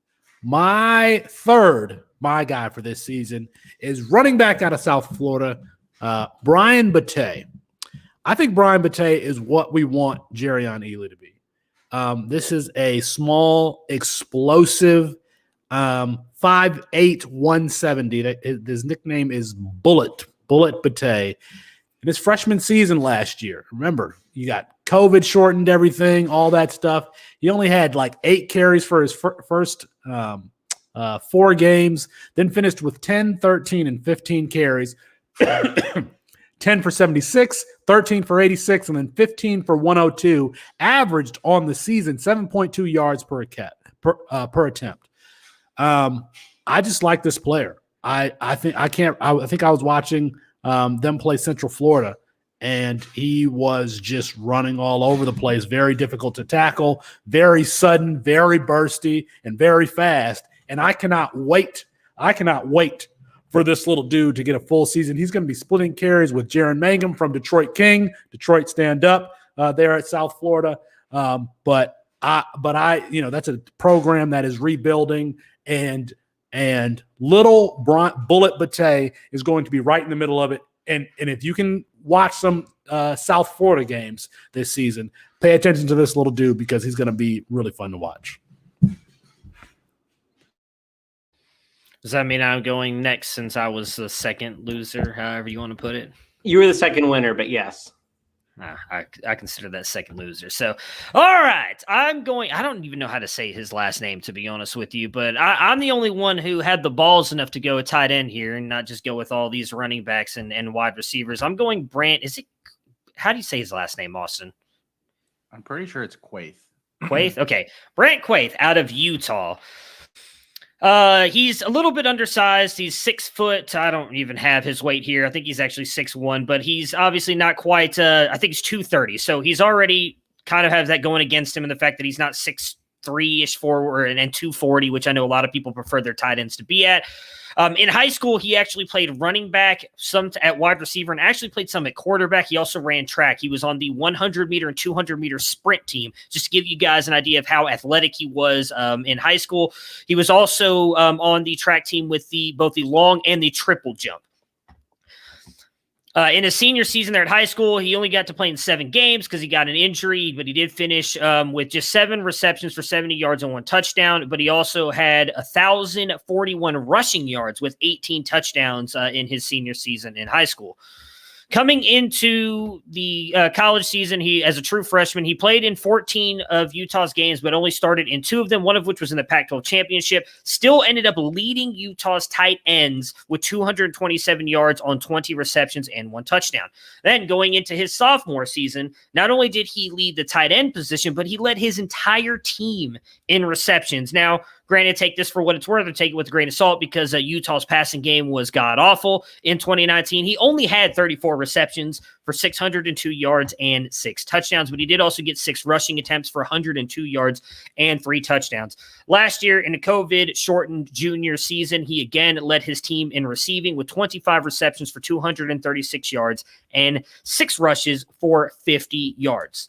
B: My guy for this season is running back out of South Florida, Brian Batey. I think Brian Batey is what we want Jerrion Ealy to be. This is a small, explosive 5'8", 170. His nickname is Bullet Bate. In his freshman season last year, remember, you got COVID shortened everything, all that stuff. He only had like 8 carries for his first 4 games, then finished with 10, 13, and 15 carries. 10 for 76, 13 for 86, and then 15 for 102. Averaged on the season 7.2 yards per attempt. I just like this player. I think I was watching them play Central Florida, and he was just running all over the place. Very difficult to tackle, very sudden, very bursty, and very fast. And I cannot wait for this little dude to get a full season. He's going to be splitting carries with Jaron Mangum from Detroit King. Detroit stand up there at South Florida. But that's a program that is rebuilding, and little Bullet Bate is going to be right in the middle of it. And if you can watch some South Florida games this season, pay attention to this little dude because he's going to be really fun to watch.
F: Does that mean I'm going next since I was the second loser, however you want to put it?
H: You were the second winner, but yes.
F: I consider that second loser. So, all right, I'm going. I don't even know how to say his last name, to be honest with you, but I'm the only one who had the balls enough to go a tight end here and not just go with all these running backs and wide receivers. I'm going Brant. How do you say his last name, Austin?
G: I'm pretty sure it's Quaith.
F: Quaith? Okay. Brant Quaith out of Utah. He's a little bit undersized. He's 6 foot. I don't even have his weight here. I think he's actually 6'1", but he's obviously not quite, I think he's 230. So he's already kind of has that going against him in the fact that he's not 6'3" forward and 240, which I know a lot of people prefer their tight ends to be at. In high school, he actually played running back, some at wide receiver, and actually played some at quarterback. He also ran track. He was on the 100-meter and 200-meter sprint team, just to give you guys an idea of how athletic he was in high school. He was also on the track team with both the long and the triple jump. In his senior season there at high school, he only got to play in 7 games because he got an injury, but he did finish with just 7 receptions for 70 yards and 1 touchdown. But he also had 1,041 rushing yards with 18 touchdowns in his senior season in high school. Coming into the college season, he, as a true freshman, he played in 14 of Utah's games, but only started in 2 of them, one of which was in the Pac-12 championship. Still ended up leading Utah's tight ends with 227 yards on 20 receptions and 1 touchdown. Then going into his sophomore season, not only did he lead the tight end position, but he led his entire team in receptions. Now, granted, take this for what it's worth or take it with a grain of salt because Utah's passing game was god-awful. In 2019, he only had 34 receptions for 602 yards and 6 touchdowns, but he did also get 6 rushing attempts for 102 yards and 3 touchdowns. Last year, in a COVID-shortened junior season, he again led his team in receiving with 25 receptions for 236 yards and 6 rushes for 50 yards.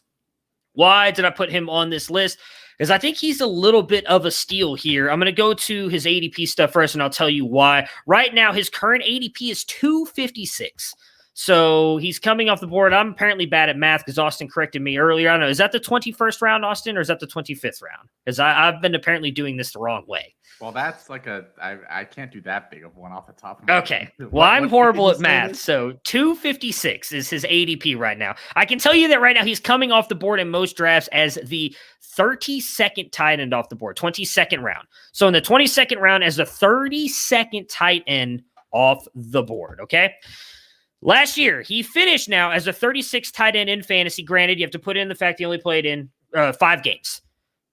F: Why did I put him on this list? Because I think he's a little bit of a steal here. I'm going to go to his ADP stuff first, and I'll tell you why. Right now, his current ADP is 256. So he's coming off the board. I'm apparently bad at math because Austin corrected me earlier. I don't know. Is that the 21st round, Austin, or is that the 25th round? Because I've been apparently doing this the wrong way.
G: Well, that's like I can't do that big of one off the top of my
F: head. Okay. Well, I'm horrible at math. So 256 is his ADP right now. I can tell you that right now he's coming off the board in most drafts as the 32nd tight end off the board, 22nd round. So in the 22nd round as the 32nd tight end off the board, okay? Last year, he finished now as a 36th tight end in fantasy. Granted, you have to put in the fact he only played in 5 games.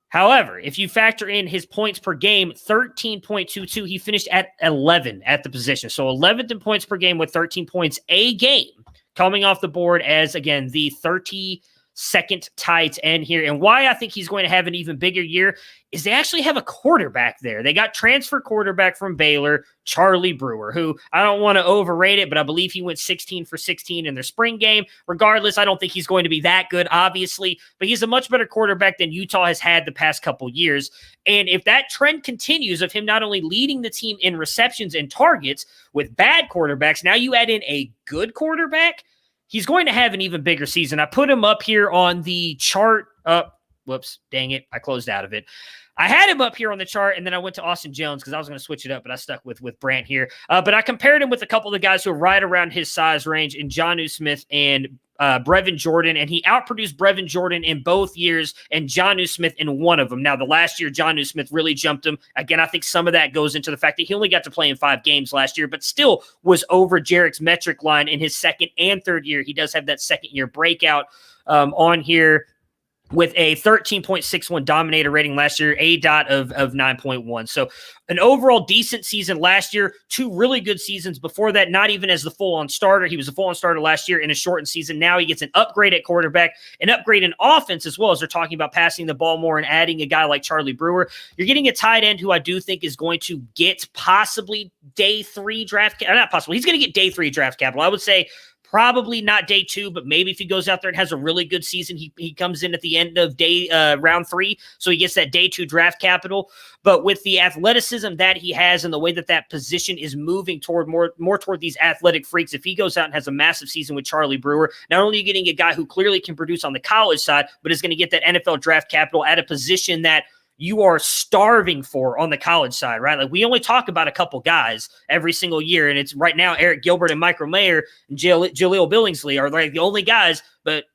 F: However, if you factor in his points per game, 13.22, he finished at 11 at the position. So 11th in points per game with 13 points a game, coming off the board as, again, the 32nd tight end here. And why I think he's going to have an even bigger year is they actually have a quarterback there. They got transfer quarterback from Baylor, Charlie Brewer, who I don't want to overrate it, but I believe he went 16 for 16 in their spring game. Regardless, I don't think he's going to be that good, obviously, but he's a much better quarterback than Utah has had the past couple years. And if that trend continues of him not only leading the team in receptions and targets with bad quarterbacks, now you add in a good quarterback, he's going to have an even bigger season. I put him up here on the chart up Whoops, dang it. I closed out of it. I had him up here on the chart, and then I went to Austin Jones because I was going to switch it up, but I stuck with Brant here. But I compared him with a couple of the guys who are right around his size range in Jonnu Smith and Brevin Jordan, and he outproduced Brevin Jordan in both years and Jonnu Smith in one of them. Now, the last year, Jonnu Smith really jumped him. Again, I think some of that goes into the fact that he only got to play in 5 games last year, but still was over Jarek's metric line in his second and third year. He does have that second-year breakout on here, with a 13.61 dominator rating last year, a dot of 9.1. So an overall decent season last year, 2 really good seasons before that, not even as the full-on starter. He was a full-on starter last year in a shortened season. Now he gets an upgrade at quarterback, an upgrade in offense as well, as they're talking about passing the ball more and adding a guy like Charlie Brewer. You're getting a tight end who I do think is going to get possibly day 3 draft, not possibly, he's going to get day 3 draft capital. I would say probably not day 2, but maybe if he goes out there and has a really good season, he comes in at the end of round 3, so he gets that day 2 draft capital. But with the athleticism that he has and the way that position is moving toward more toward these athletic freaks, if he goes out and has a massive season with Charlie Brewer, not only are you getting a guy who clearly can produce on the college side, but is going to get that NFL draft capital at a position that you are starving for on the college side, right? Like, we only talk about a couple guys every single year, and it's right now Eric Gilbert and Michael Mayer and Jaleel Billingsley are like the only guys, but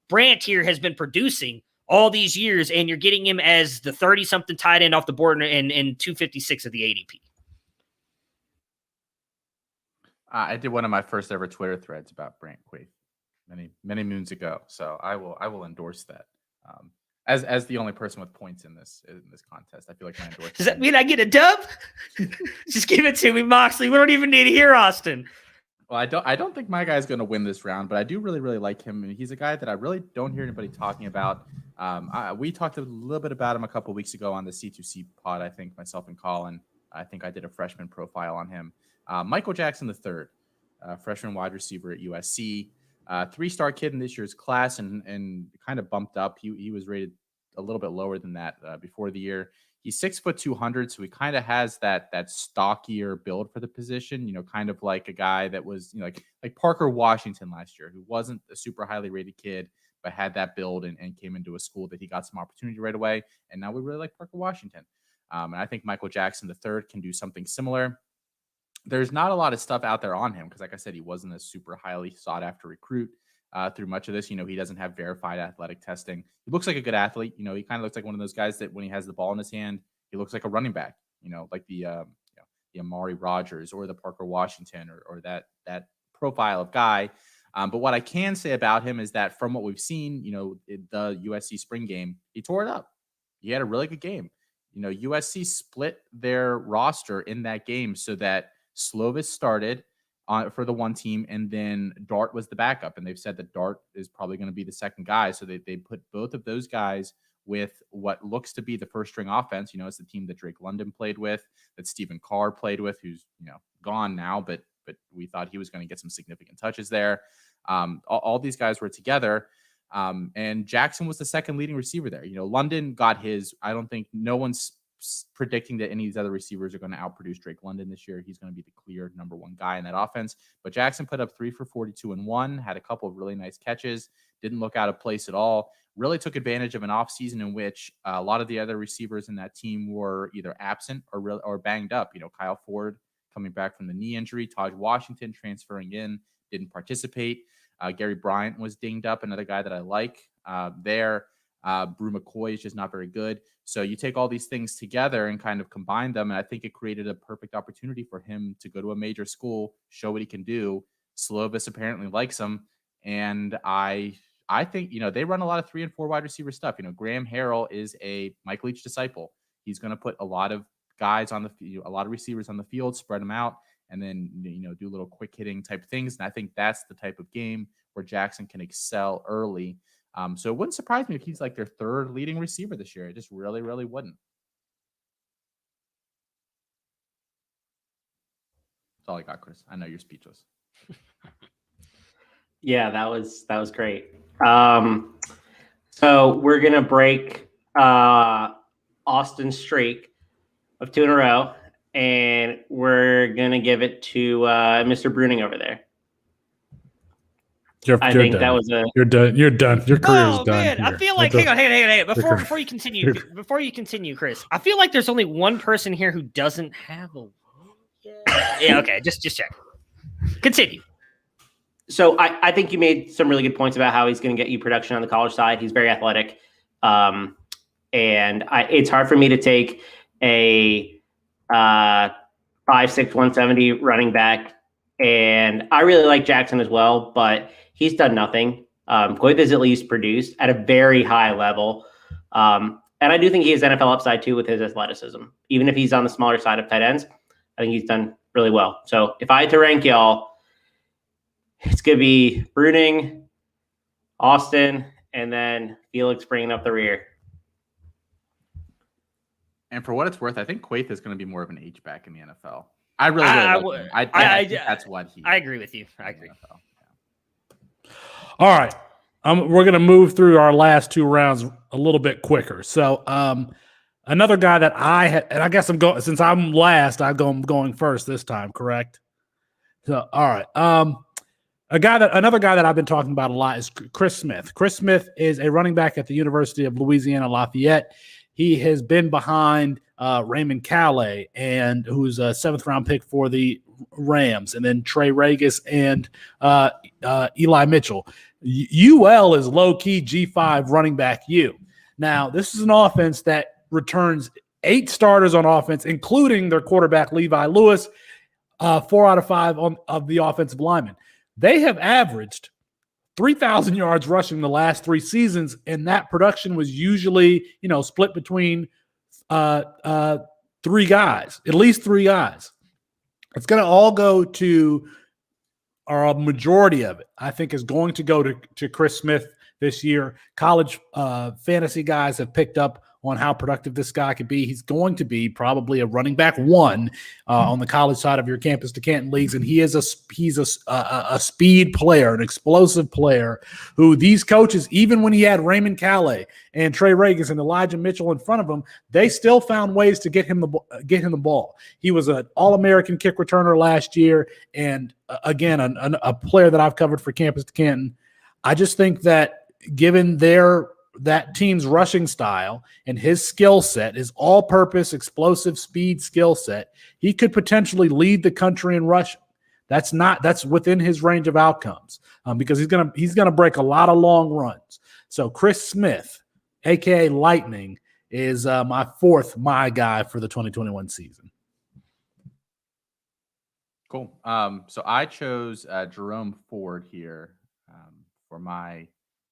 F: Brant here has been producing all these years, and you're getting him as the 30-something tight end off the board in 256 of the ADP.
G: I did one of my first ever Twitter threads about Brant Quaith many moons ago, so I will endorse that. As the only person with points in this contest, I feel like I endorse.
F: Does that mean I get a dub? Just give it to me, Moxley. We don't even need to hear Austin.
G: Well, I don't think my guy's going to win this round, but I do really like him, and he's a guy that I really don't hear anybody talking about. We talked a little bit about him a couple weeks ago on the C2C pod. I think myself and Colin. I think I did a freshman profile on him. Michael Jackson III, freshman wide receiver at USC. 3-star kid in this year's class, and kind of bumped up. He was rated a little bit lower than that before the year. He's 6'2", so he kind of has that stockier build for the position. Kind of like a guy that was like Parker Washington last year, who wasn't a super highly rated kid, but had that build and came into a school that he got some opportunity right away. And now we really like Parker Washington. And I think Michael Jackson III can do something similar. There's not a lot of stuff out there on him because, like I said, he wasn't a super highly sought after recruit through much of this. He doesn't have verified athletic testing. He looks like a good athlete. He kind of looks like one of those guys that when he has the ball in his hand, he looks like a running back, like the Amari Rogers or the Parker Washington or that profile of guy. But what I can say about him is that from what we've seen, the USC spring game, he tore it up. He had a really good game. USC split their roster in that game so that Slovis started for the one team, and then Dart was the backup. And they've said that Dart is probably going to be the second guy. So they put both of those guys with what looks to be the first string offense. It's the team that Drake London played with, that Stephen Carr played with, who's gone now, but we thought he was going to get some significant touches there. All these guys were together. And Jackson was the second leading receiver there. London got his. I don't think no one's predicting that any of these other receivers are going to outproduce Drake London this year. He's going to be the clear number one guy in that offense. But Jackson put up 3 for 42 and 1, had a couple of really nice catches, didn't look out of place at all. Really took advantage of an offseason in which a lot of the other receivers in that team were either absent or banged up. Kyle Ford coming back from the knee injury, Taj Washington transferring in, didn't participate. Gary Bryant was dinged up, another guy that I like there. Brew McCoy is just not very good. So you take all these things together and kind of combine them, and I think it created a perfect opportunity for him to go to a major school, show what he can do. Slovis apparently likes him, and I think they run a lot of 3 and 4 wide receiver stuff. Graham Harrell is a Mike Leach disciple. He's going to put a lot of guys on the field, a lot of receivers on the field, spread them out, and then do little quick hitting type things. And I think that's the type of game where Jackson can excel early. So it wouldn't surprise me if he's like their third leading receiver this year. It just really wouldn't. That's all I got, Chris. I know you're speechless.
H: Yeah, that was great. So we're gonna break Austin's streak of 2 in a row, and we're gonna give it to Mr. Bruning over there. I think that was a.
B: You're done. You're done. Your career's
F: Oh
B: done.
F: man, I
B: here.
F: feel like hang on. Before you continue, Chris, I feel like there's only one person here who doesn't have a. Yeah. Okay. Just check. Continue.
H: So I think you made some really good points about how he's going to get you production on the college side. He's very athletic, and it's hard for me to take a 5'6", 170 running back. And I really like Jackson as well, but he's done nothing. Coit has at least produced at a very high level. And I do think he has NFL upside too with his athleticism. Even if he's on the smaller side of tight ends, I think he's done really well. So if I had to rank y'all, it's going to be Bruning, Austin, and then Felix bringing up the rear.
G: And for what it's worth, I think Quaith is going to be more of an H-back in the NFL. I really like him. I think that's what he.
F: I agree with you. I agree.
B: All right. We're going to move through our last two rounds a little bit quicker. So another guy that I had, and I guess I'm going, since I'm last, I'm going first this time, correct? So, all right. Another guy that I've been talking about a lot is Chris Smith. Chris Smith is a running back at the University of Louisiana Lafayette. He has been behind Raymond Calais, and who's a 7th-round pick for the Rams, and then Trey Regis and Eli Mitchell. UL is low-key G5 running back U. Now, this is an offense that returns 8 starters on offense, including their quarterback Levi Lewis, 4 out of 5 of the offensive linemen. They have averaged 3,000 yards rushing the last 3 seasons, and that production was usually, split between 3 guys, at least 3 guys. It's going to all go to, or a majority of it, I think, is going to go to Chris Smith this year. College fantasy guys have picked up on how productive this guy could be. He's going to be probably a running back 1 on the college side of your campus to Canton leagues, and he's a speed player, an explosive player who these coaches, even when he had Raymond Calais and Trey Regis and Elijah Mitchell in front of him, they still found ways to get him the ball. He was an All-American kick returner last year, and again, a player that I've covered for Campus to Canton. I just think that given that team's rushing style and his skill set, his all-purpose, explosive speed skill set, he could potentially lead the country in rushing. That's within his range of outcomes because he's gonna break a lot of long runs. So Chris Smith, aka Lightning, is my guy for the 2021 season.
G: Cool. So I chose Jerome Ford here for my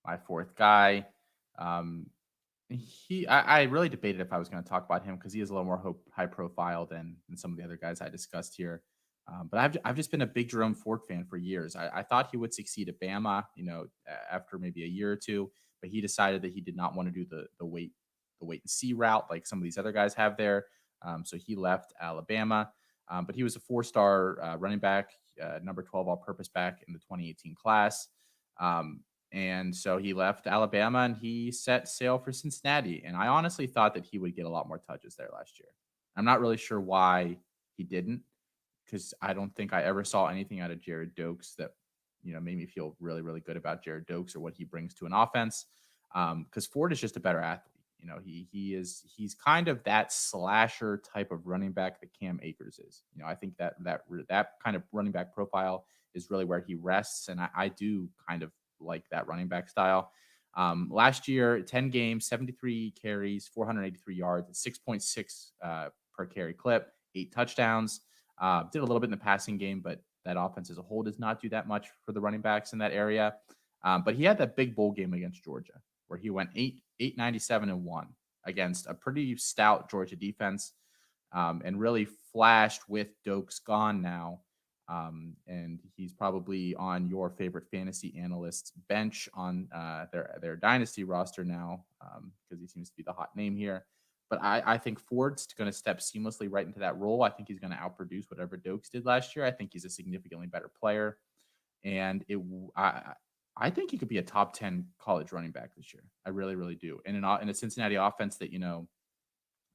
G: 4th guy. I really debated if I was going to talk about him because he is a little more high profile than some of the other guys I discussed here. But I've just been a big Jerome Ford fan for years. I thought he would succeed at Bama, after maybe a year or two, but he decided that he did not want to do the wait and see route like some of these other guys have there. So he left Alabama, but he was a 4-star running back, number 12 all-purpose back in the 2018 class. And so he left Alabama and he set sail for Cincinnati. And I honestly thought that he would get a lot more touches there last year. I'm not really sure why he didn't, because I don't think I ever saw anything out of Jared Dokes that, made me feel really, really good about Jared Dokes or what he brings to an offense. Because Ford is just a better athlete. He's kind of that slasher type of running back that Cam Akers is. I think that kind of running back profile is really where he rests. And I do kind of like that running back style. Last year, 10 games, 73 carries, 483 yards, 6.6 per carry clip, 8 touchdowns. Did a little bit in the passing game, but that offense as a whole does not do that much for the running backs in that area. But he had that big bowl game against Georgia where he went 897-1 against a pretty stout Georgia defense, and really flashed with Dokes gone now. And he's probably on your favorite fantasy analyst's bench on their dynasty roster now, because he seems to be the hot name here. But I think Ford's going to step seamlessly right into that role. I think he's going to outproduce whatever Dokes did last year. I think he's a significantly better player, and I think he could be a top 10 college running back this year. I really, really do. And in a Cincinnati offense that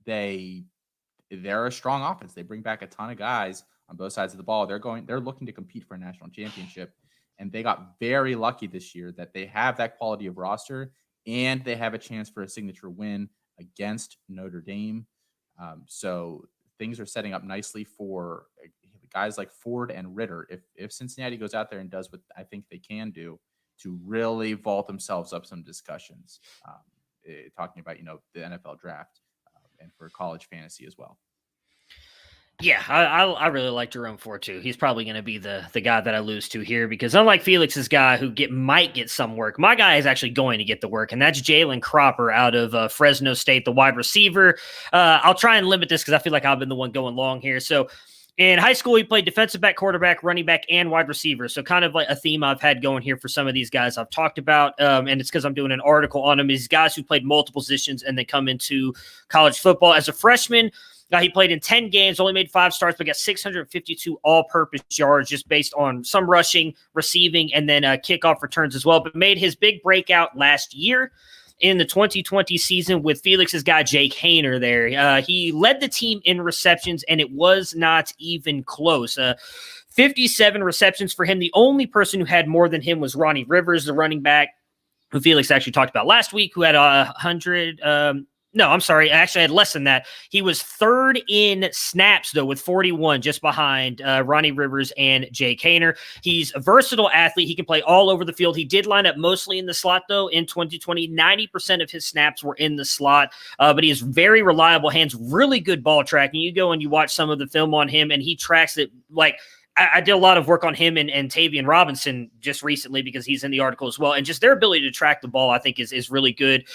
G: they're a strong offense. They bring back a ton of guys on both sides of the ball. They're looking to compete for a national championship. And they got very lucky this year that they have that quality of roster and they have a chance for a signature win against Notre Dame. So things are setting up nicely for guys like Ford and Ritter. If Cincinnati goes out there and does what I think they can do to really vault themselves up some discussions, talking about, the NFL draft and for college fantasy as well.
F: Yeah, I really like Jerome Ford too. He's probably going to be the guy that I lose to here because unlike Felix's guy who might get some work, my guy is actually going to get the work, and that's Jalen Cropper out of Fresno State, the wide receiver. I'll try and limit this because I feel like I've been the one going long here. So in high school, he played defensive back, quarterback, running back, and wide receiver. So kind of like a theme I've had going here for some of these guys I've talked about, and it's because I'm doing an article on them. These guys who played multiple positions and then come into college football. As a freshman, he played in 10 games, only made 5 starts, but got 652 all-purpose yards just based on some rushing, receiving, and then kickoff returns as well, but made his big breakout last year in the 2020 season with Felix's guy, Jake Haener there. He led the team in receptions, and it was not even close. 57 receptions for him. The only person who had more than him was Ronnie Rivers, the running back, who Felix actually talked about last week, who had 100 No, I'm sorry. I actually had less than that. He was third in snaps, though, with 41, just behind Ronnie Rivers and Jake Haener. He's a versatile athlete. He can play all over the field. He did line up mostly in the slot, though, in 2020. 90% of his snaps were in the slot, but he has very reliable hands, really good ball tracking. You go and you watch some of the film on him, and he tracks it like – I did a lot of work on him and Tavian Robinson just recently because he's in the article as well. And just their ability to track the ball, I think, is really good.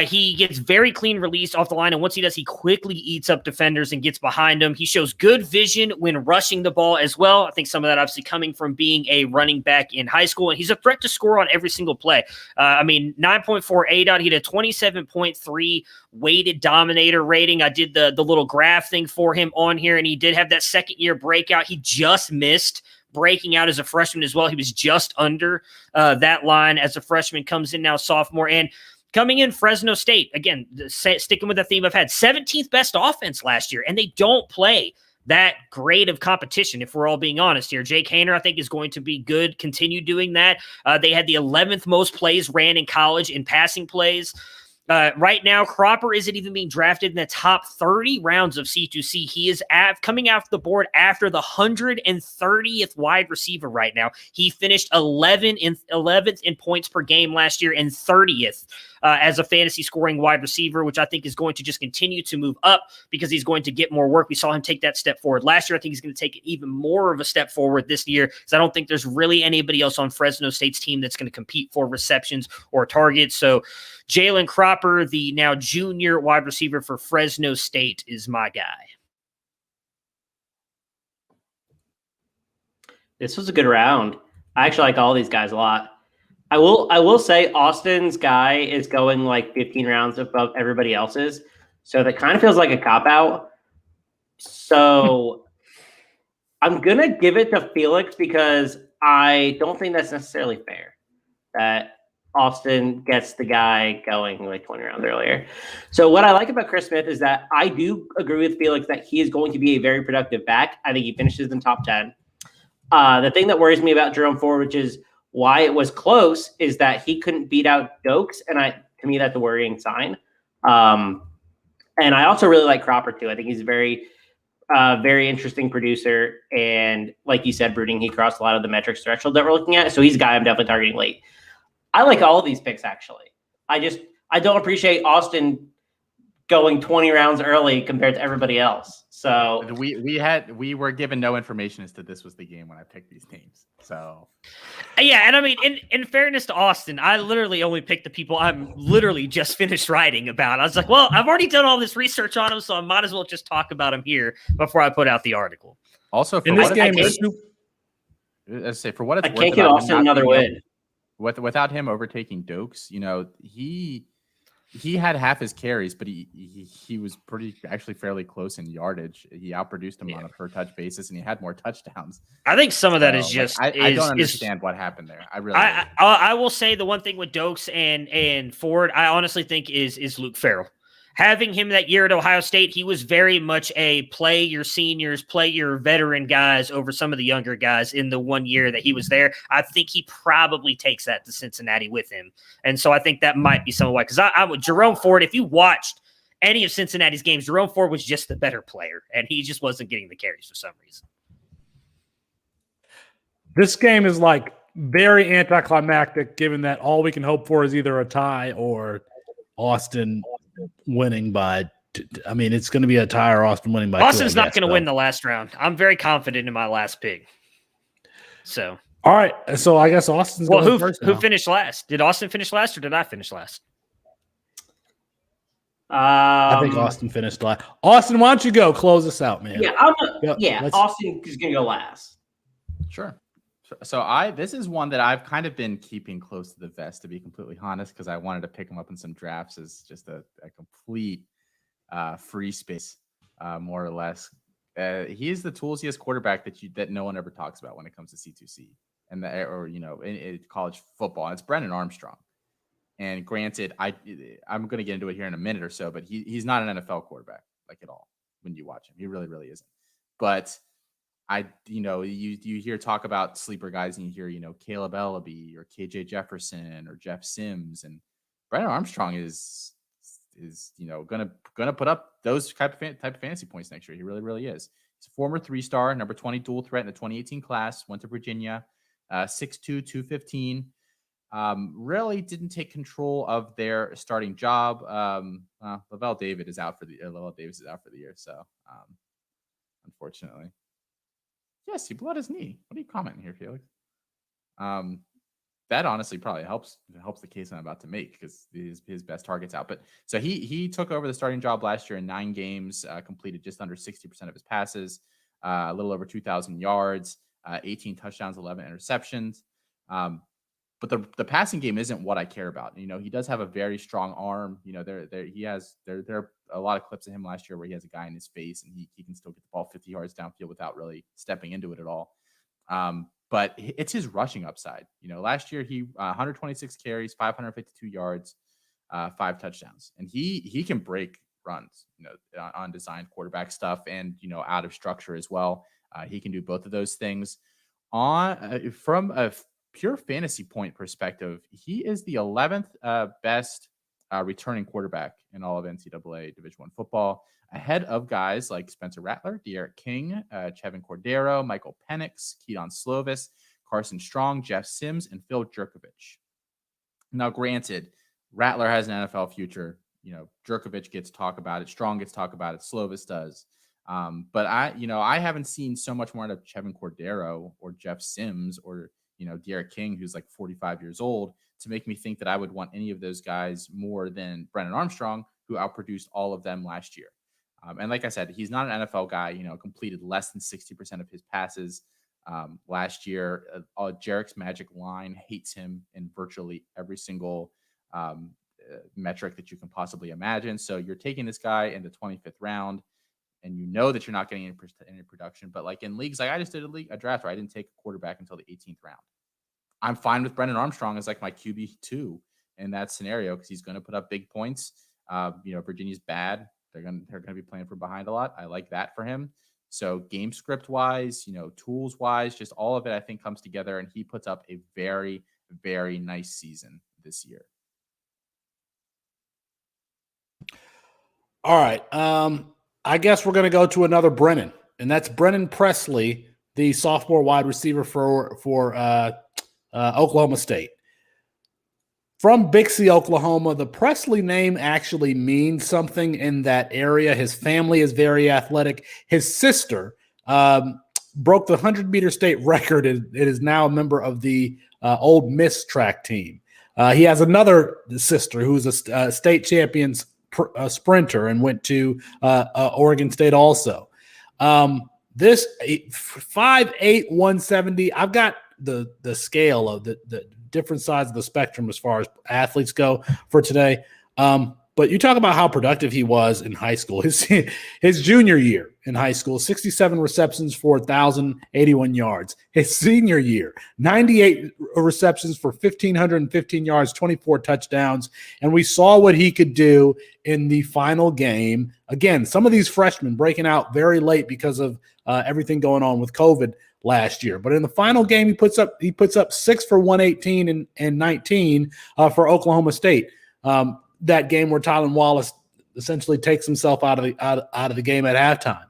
F: He gets very clean release off the line, and once he does, he quickly eats up defenders and gets behind them. He shows good vision when rushing the ball as well. I think some of that obviously coming from being a running back in high school, and he's a threat to score on every single play. 9.4 ADOT. He had a 27.3 weighted dominator rating. I did the little graph thing for him on here, and he did have that second-year breakout. He just missed breaking out as a freshman as well. He was just under that line as a freshman, comes in now sophomore, and coming in Fresno State, again, sticking with the theme I've had, 17th best offense last year, and they don't play that great of competition, if we're all being honest here. Jake Haener, I think, is going to be good, continue doing that. They had the 11th most plays ran in college in passing plays. Right now, Cropper isn't even being drafted in the top 30 rounds of C2C. He is coming off the board after the 130th wide receiver right now. He finished 11th in points per game last year and 30th as a fantasy scoring wide receiver, which I think is going to just continue to move up because he's going to get more work. We saw him take that step forward last year. I think he's going to take even more of a step forward this year because I don't think there's really anybody else on Fresno State's team that's going to compete for receptions or targets. So Jalen Cropper, the now junior wide receiver for Fresno State, is my guy.
H: This was a good round. I actually like all these guys a lot. I will say Austin's guy is going like 15 rounds above everybody else's. So that kind of feels like a cop-out. So I'm going to give it to Felix because I don't think that's necessarily fair that Austin gets the guy going like 20 rounds earlier. So what I like about Chris Smith is that I do agree with Felix that he is going to be a very productive back. I think he finishes in top 10. The thing that worries me about Jerome Ford, which is why it was close, is that he couldn't beat out Dokes. And to me, that's a worrying sign. And I also really like Cropper too. I think he's a very interesting producer. And like you said, Brooding, he crossed a lot of the metrics threshold that we're looking at. So he's a guy I'm definitely targeting late. I like all of these picks, actually. I don't appreciate Austin going 20 rounds early compared to everybody else. So
G: we were given no information as to this was the game when I picked these teams. So
F: yeah, and I mean, in fairness to Austin, I literally only picked the people I'm literally just finished writing about. I was like, well, I've already done all this research on them, so I might as well just talk about them here before I put out the article.
G: Also,
B: in this game,
G: let's say for what it's
H: I
G: worth,
H: can't give Austin another win.
G: Without him overtaking Dokes, he had half his carries, but he was actually fairly close in yardage. He outproduced him on a per touch basis, and he had more touchdowns.
F: I think some of that is just
G: I don't understand what happened there.
F: I will say the one thing with Dokes and Ford, I honestly think is Luke Farrell. having him that year at Ohio State, he was very much a play your seniors, play your veteran guys over some of the younger guys in the 1 year that he was there. I think he probably takes that to Cincinnati with him. And so I think that might be some of why. Because I would Jerome Ford, if you watched any of Cincinnati's games, Jerome Ford was just the better player, and he just wasn't getting the carries for some reason.
B: This game is like very anticlimactic, given that all we can hope for is either a tie or Austin winning by. I mean, it's going to be a tie or Austin winning by.
F: Austin's not going to win the last round. I'm very confident in my last pick. So,
B: all right. So I guess Austin's going first.
F: Who finished last? Did Austin finish last, or did I finish last?
B: I think Austin finished last. Austin, why don't you go close us out, man?
H: Yeah, Austin is going to go last.
G: Sure. So this is one that I've kind of been keeping close to the vest, to be completely honest, because I wanted to pick him up in some drafts as just a complete free space, more or less. He is the toolsiest quarterback that no one ever talks about when it comes to C2C in college football. And it's Brennan Armstrong. And granted, I'm going to get into it here in a minute or so, but he's not an NFL quarterback like at all when you watch him. He really, really isn't. But you hear talk about sleeper guys, and you hear, Caleb Ellaby or KJ Jefferson or Jeff Sims, and Brennan Armstrong is gonna put up those type of fantasy points next year. He really, really is. He's a former 3-star, number 20 dual threat in the 2018 class, went to Virginia, 6'2", 215. Really didn't take control of their starting job. Lavelle Davis is out for the year, so unfortunately. Yes, he blew out his knee. What are you commenting here, Felix? That honestly probably helps the case I'm about to make, because his best target's out. But so he took over the starting job last year in 9 games, completed just under 60% of his passes, a little over 2,000 yards, 18 touchdowns, 11 interceptions. But the passing game isn't what I care about. He does have a very strong arm. There are a lot of clips of him last year where he has a guy in his face and he can still get the ball 50 yards downfield without really stepping into it at all. But it's his rushing upside. Last year he 126 carries, 552 yards, 5 touchdowns, and he can break runs. On designed quarterback stuff and out of structure as well. He can do both of those things. From a pure fantasy point perspective, he is the 11th best returning quarterback in all of NCAA Division I football, ahead of guys like Spencer Rattler, De'Aaron King, Chevin Cordero, Michael Penix, Keaton Slovis, Carson Strong, Jeff Sims, and Phil Jerkovich. Now, granted, Rattler has an NFL future. Jerkovich gets talk about it. Strong gets talk about it. Slovis does. But I haven't seen so much more out of Chevin Cordero or Jeff Sims or De'Aaron King, who's like 45 years old, to make me think that I would want any of those guys more than Brennan Armstrong, who outproduced all of them last year. And like I said, he's not an NFL guy, completed less than 60% of his passes last year. Jarek's Magic line hates him in virtually every single metric that you can possibly imagine. So you're taking this guy in the 25th round, and that you're not getting any production. But like in leagues, like I just did a draft where I didn't take a quarterback until the 18th round. I'm fine with Brennan Armstrong as like my QB2 in that scenario, because he's going to put up big points. Virginia's bad. They're going to be playing from behind a lot. I like that for him. So game script wise, tools wise, just all of it, I think comes together, and he puts up a very, very nice season this year.
B: All right. I guess we're going to go to another Brennan, and that's Brennan Presley, the sophomore wide receiver for Oklahoma State. From Bixby, Oklahoma, the Presley name actually means something in that area. His family is very athletic. His sister broke the 100-meter state record. It is now a member of the Old Miss track team. He has another sister who's a state champion sprinter and went to Oregon State also. This 5'8", 170, I've got the scale of the different sides of the spectrum as far as athletes go for today. But But you talk about how productive he was in high school. His junior year in high school, 67 receptions for 1,081 yards. His senior year, 98 receptions for 1,515 yards, 24 touchdowns. And we saw what he could do in the final game. Again, some of these freshmen breaking out very late because of everything going on with COVID last year. But in the final game, he puts up 6 for 118 and 19 for Oklahoma State. That game where Tylan Wallace essentially takes himself out of the game at halftime.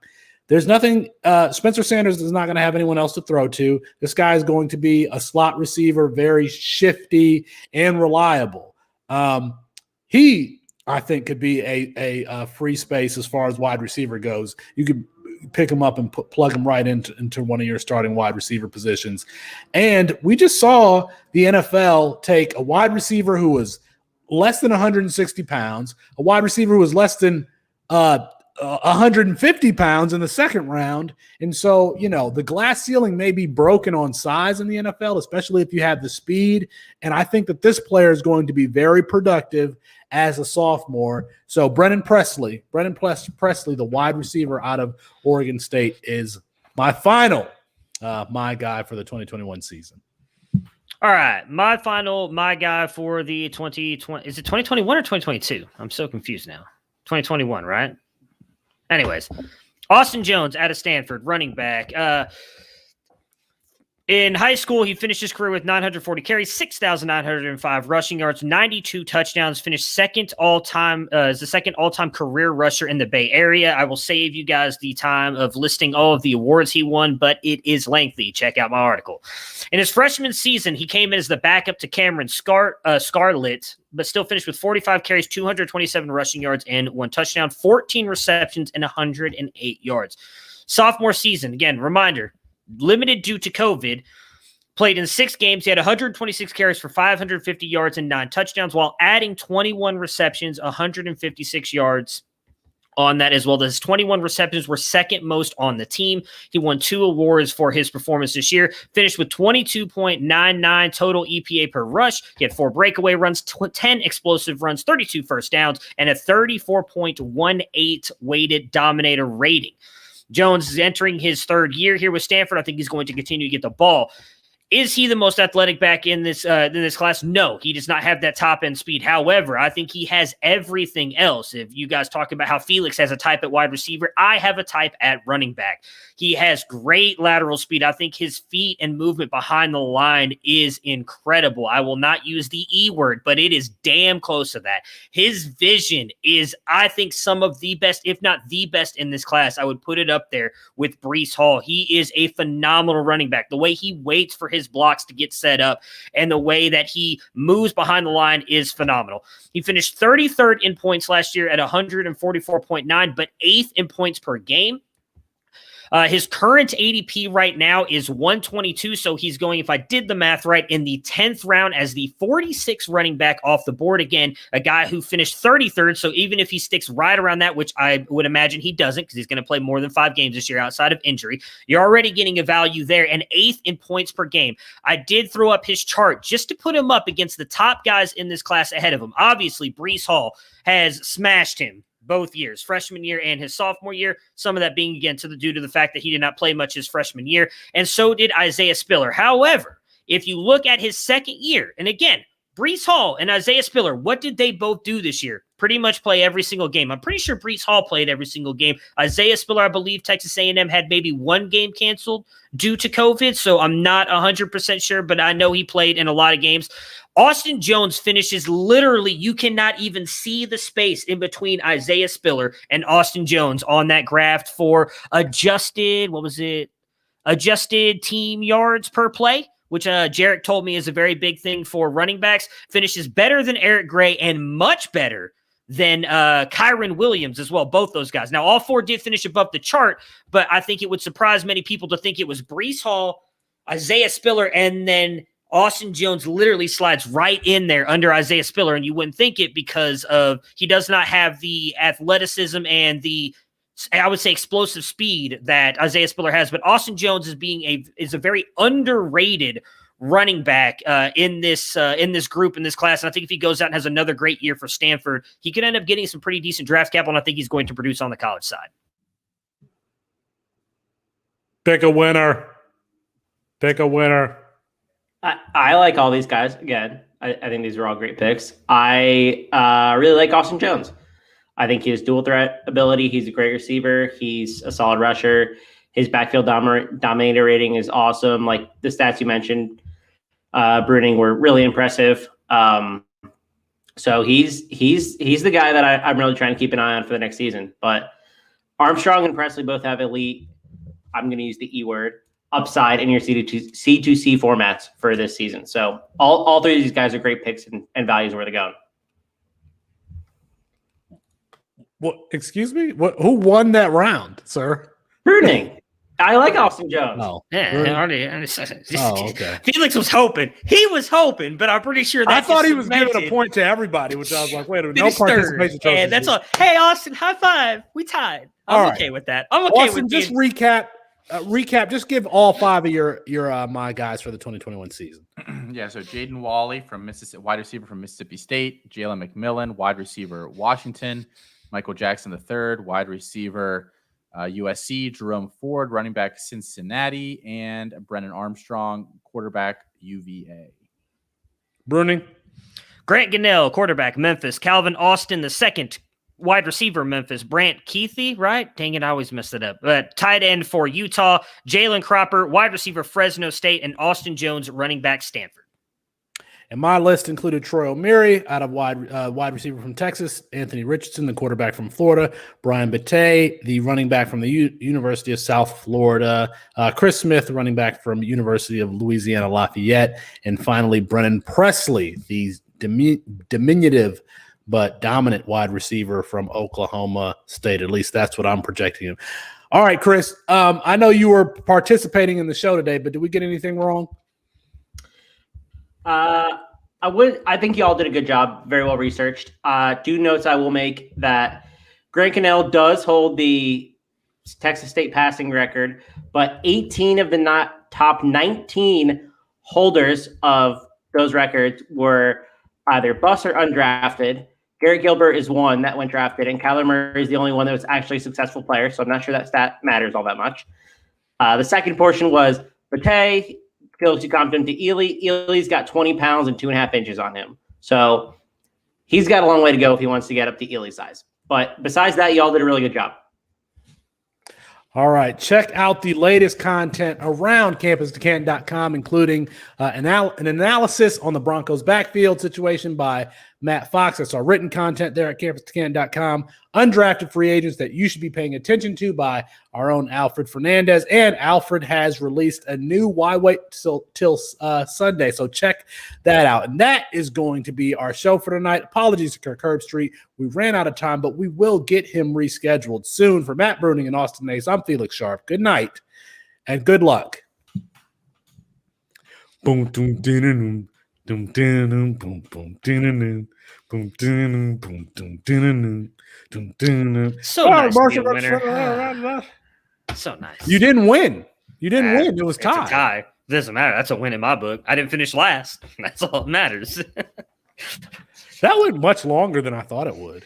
B: There's nothing. Spencer Sanders is not going to have anyone else to throw to. This guy is going to be a slot receiver, very shifty and reliable. He, I think, could be a free space as far as wide receiver goes. You could pick him up and plug him right into one of your starting wide receiver positions. And we just saw the NFL take a wide receiver who was less than 160 pounds, a wide receiver who was less than 150 pounds in the second round. And so, the glass ceiling may be broken on size in the NFL, especially if you have the speed. And I think that this player is going to be very productive as a sophomore. So Brennan Presley, the wide receiver out of Oregon State, is my final, my guy for the 2021 season.
F: All right, my guy for the 2020, is it 2021 or 2022? I'm so confused now. 2021, right? Anyways, Austin Jones out of Stanford, running back. In high school, he finished his career with 940 carries, 6,905 rushing yards, 92 touchdowns, finished second all-time, as the second all-time career rusher in the Bay Area. I will save you guys the time of listing all of the awards he won, but it is lengthy. Check out my article. In his freshman season, he came in as the backup to Cameron Scarlett, but still finished with 45 carries, 227 rushing yards, and 1 touchdown, 14 receptions, and 108 yards. Sophomore season, again, reminder, limited due to COVID, played in 6 games. He had 126 carries for 550 yards and 9 touchdowns while adding 21 receptions, 156 yards on that as well. His 21 receptions were second most on the team. He won 2 awards for his performance this year, finished with 22.99 total EPA per rush. He had 4 breakaway runs, 10 explosive runs, 32 first downs, and a 34.18 weighted dominator rating. Jones is entering his 3rd year here with Stanford. I think he's going to continue to get the ball. Is he the most athletic back in this class? No, he does not have that top end speed. However, I think he has everything else. If you guys talk about how Felix has a type at wide receiver, I have a type at running back. He has great lateral speed. I think his feet and movement behind the line is incredible. I will not use the E word, but it is damn close to that. His vision is, I think, some of the best, if not the best in this class. I would put it up there with Breece Hall. He is a phenomenal running back. The way he waits for his blocks to get set up and the way that he moves behind the line is phenomenal. He finished 33rd in points last year at 144.9, but 8th in points per game. His current ADP right now is 122, so he's going, if I did the math right, in the 10th round as the 46th running back off the board. Again, a guy who finished 33rd, so even if he sticks right around that, which I would imagine he doesn't because he's going to play more than 5 games this year outside of injury, you're already getting a value there, and 8th in points per game. I did throw up his chart just to put him up against the top guys in this class ahead of him. Obviously, Breece Hall has smashed him both years, freshman year and his sophomore year, some of that being, again, due to the fact that he did not play much his freshman year, and so did Isaiah Spiller. However, if you look at his second year, and again, Breece Hall and Isaiah Spiller, what did they both do this year? Pretty much play every single game. I'm pretty sure Breece Hall played every single game. Isaiah Spiller, I believe Texas A&M had maybe 1 game canceled due to COVID, so I'm not 100% sure, but I know he played in a lot of games. Austin Jones finishes literally, you cannot even see the space in between Isaiah Spiller and Austin Jones on that graph for adjusted team yards per play, which Jarek told me is a very big thing for running backs. Finishes better than Eric Gray and much better than Kyron Williams as well, both those guys. Now, all 4 did finish above the chart, but I think it would surprise many people to think it was Breece Hall, Isaiah Spiller, and then Austin Jones literally slides right in there under Isaiah Spiller, and you wouldn't think it because of he does not have the athleticism and the, I would say, explosive speed that Isaiah Spiller has. But Austin Jones is a very underrated running back in this group, in this class. And I think if he goes out and has another great year for Stanford, he could end up getting some pretty decent draft capital, and I think he's going to produce on the college side.
B: Pick a winner. Pick a winner.
H: I like all these guys. Again, I think these are all great picks. I really like Austin Jones. I think he has dual threat ability. He's a great receiver. He's a solid rusher. His backfield dominator rating is awesome. Like the stats you mentioned, Bruning, were really impressive. So he's the guy that I'm really trying to keep an eye on for the next season. But Armstrong and Presley both have elite, I'm going to use the E word, upside in your C2C formats for this season. So all three of these guys are great picks and values where they're going.
B: What? Excuse me? Who won that round, sir?
H: Bruning. I like Austin Jones.
B: Oh,
F: Yeah,
B: okay.
F: Felix was hoping. He was hoping, but I'm pretty sure
B: I thought he was giving a point to everybody, which I was like, wait a minute, no participation trophies.
F: And that's all. Hey, Austin, high five. We tied. I'm okay with that. I'm okay
B: Austin,
F: with
B: just recap. Just give all five of your my guys for the 2021 season.
G: Yeah, so Jaden Wally from Mississippi, wide receiver from Mississippi State. Jalen McMillan, wide receiver, Washington. Michael Jackson III, wide receiver, USC. Jerome Ford, running back, Cincinnati. And Brennan Armstrong, quarterback, UVA.
B: Bruning.
F: Grant Gunnell, quarterback, Memphis. Calvin Austin II, wide receiver, Memphis. Brant Keithy, right? Dang it, I always mess it up. But tight end for Utah. Jalen Cropper, wide receiver, Fresno State. And Austin Jones, running back, Stanford.
B: And my list included Troy O'Meary out of wide receiver from Texas, Anthony Richardson, the quarterback from Florida, Brian Batey, the running back from the University of South Florida, Chris Smith, the running back from University of Louisiana Lafayette, and finally Brennan Presley, the diminutive but dominant wide receiver from Oklahoma State. At least that's what I'm projecting him. All right, Chris, I know you were participating in the show today, but did we get anything wrong?
H: I think y'all did a good job, very well researched. Two notes I will make that Grant Gunnell does hold the Texas State passing record, but 18 of the top 19 holders of those records were either bust or undrafted. Garrett Gilbert is one that went drafted, and Kyler Murray is the only one that was actually a successful player, so I'm not sure that stat matters all that much. The second portion was Batey, Felix, you comped him to Ely. Ely's got 20 pounds and 2.5 inches on him. So he's got a long way to go if he wants to get up to Ely size. But besides that, y'all did a really good job.
B: All right. Check out the latest content around campusdecanton.com, including an analysis on the Broncos backfield situation by Matt Fox. That's our written content there at campusdecanton.com. Undrafted free agents that you should be paying attention to by our own Alfred Fernandez. And Alfred has released a new Why Wait Till Sunday. So check that out. And that is going to be our show for tonight. Apologies to Kirk Herbstreit. We ran out of time, but we will get him rescheduled soon. For Matt Bruning and Austin Nace, I'm Felix Sharp. Good night and good luck. Boom, boom, boom, boom, boom, boom, boom, boom, boom, boom.
F: So nice to be a winner. So nice.
B: You didn't win. Win. It was tied.
F: It's a tie. It doesn't matter. That's a win in my book. I didn't finish last. That's all that matters.
B: That went much longer than I thought it would.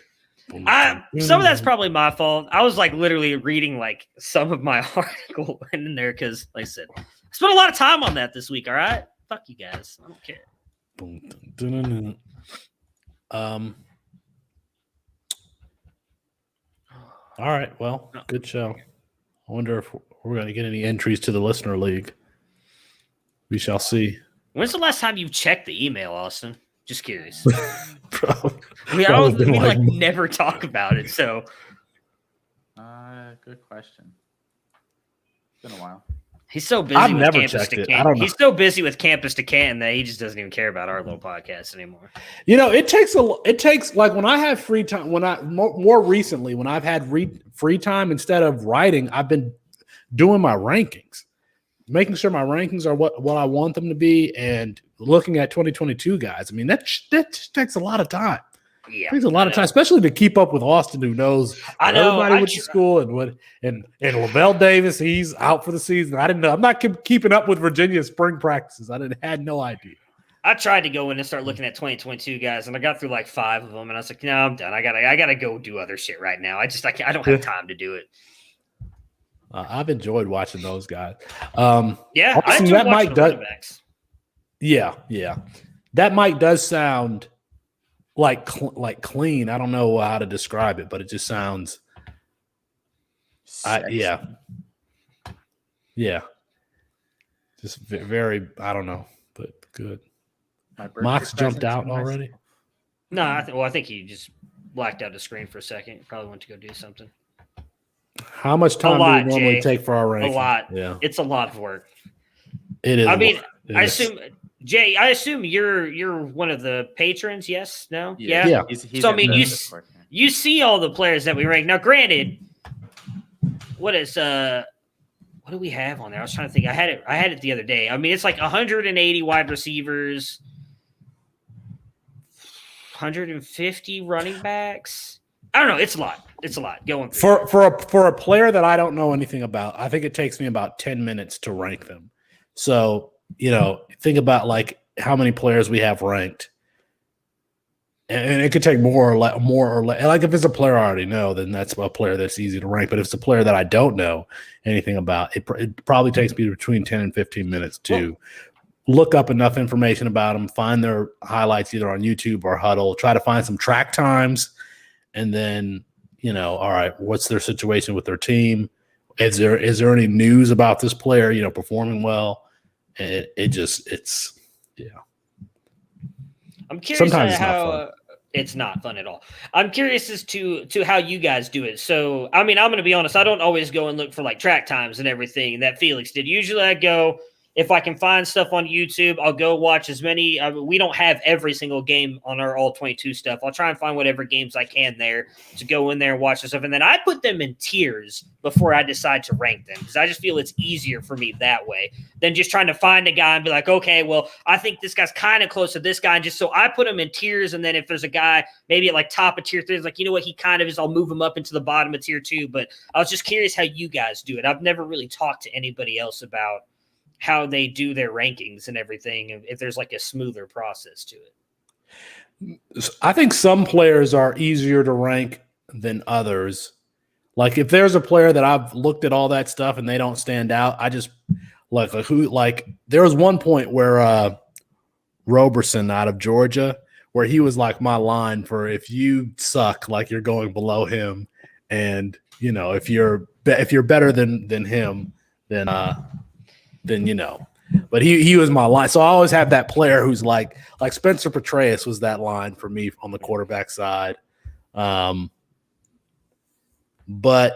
F: Some of that's probably my fault. I was like literally reading like some of my article in there because, like I said, I spent a lot of time on that this week. All right, fuck you guys. I don't care.
B: All right. Well, good show. I wonder if we're going to get any entries to the listener league. We shall see.
F: When's the last time you checked the email, Austin? Just curious.
B: I
F: don't never talk about it. So,
G: good question. It's been a while.
F: He's so busy.
B: I've
F: with
B: never
F: Campus
B: checked
F: to
B: it.
F: Canton.
B: I don't know.
F: He's so busy with Campus to Canton that he just doesn't even care about our little podcast anymore.
B: You know, it takes like when I have free time. More recently, when I've had free time instead of writing, I've been doing my rankings, making sure my rankings are what I want them to be, and looking at 2022 guys. I mean, that takes a lot of time.
F: Yeah,
B: takes a lot of time, especially to keep up with Austin, who knows everybody went to school and Lavelle Davis, he's out for the season. I didn't know. I'm not keeping up with Virginia's spring practices. had no idea.
F: I tried to go in and start looking at 2022 guys, and I got through like 5 of them, and I was like, no, I'm done. I gotta go do other shit right now. I don't have time to do it.
B: I've enjoyed watching those guys.
F: Yeah, I
B: Austin,
F: enjoy
B: that
F: watching
B: mic
F: the running
B: does.
F: backs.
B: Yeah. That mic does sound like clean. I don't know how to describe it, but it just sounds. Yeah. Just very. I don't know, but good. Mox jumped out already.
F: No, I think he just blacked out the screen for a second. He probably went to go do something.
B: How much time do we normally take for our ranking?
F: A lot.
B: Yeah,
F: it's a lot of work.
B: It is.
F: I mean, I assume you're one of the patrons. Yes. No. Yeah.
G: He's
F: so I mean, you see all the players that we rank. Now, granted, what do we have on there? I was trying to think. I had it the other day. I mean, it's like 180 wide receivers, 150 running backs. I don't know. It's a lot. It's a lot going through.
B: For a player that I don't know anything about, I think it takes me about 10 minutes to rank them. So, think about like how many players we have ranked. And it could take more or less. Like if it's a player I already know, then that's a player that's easy to rank. But if it's a player that I don't know anything about, it probably takes me between 10 and 15 minutes to look up enough information about them, find their highlights either on YouTube or Huddle, try to find some track times, and then, all right, what's their situation with their team? Is there any news about this player, performing well? It's
F: I'm curious how it's not fun at all. I'm curious as to how you guys do it. So, I mean, I'm going to be honest. I don't always go and look for like track times and everything that Felix did. Usually I go, if I can find stuff on YouTube, I'll go watch as many. We don't have every single game on our all 22 stuff. I'll try and find whatever games I can there to go in there and watch the stuff. And then I put them in tiers before I decide to rank them, because I just feel it's easier for me that way than just trying to find a guy and be like, okay, well, I think this guy's kind of close to this guy. And just so I put him in tiers. And then if there's a guy maybe at like top of tier 3, it's like, you know what, he kind of is, I'll move him up into the bottom of tier 2. But I was just curious how you guys do it. I've never really talked to anybody else about how they do their rankings and everything, if there's like a smoother process to it.
B: I think some players are easier to rank than others. Like if there's a player that I've looked at all that stuff and they don't stand out, I just there was one point where Roberson out of Georgia, where he was like my line for if you suck, like you're going below him, and if you're better than him, then but he was my line. So I always have that player who's like Spencer Petraeus was that line for me on the quarterback side. But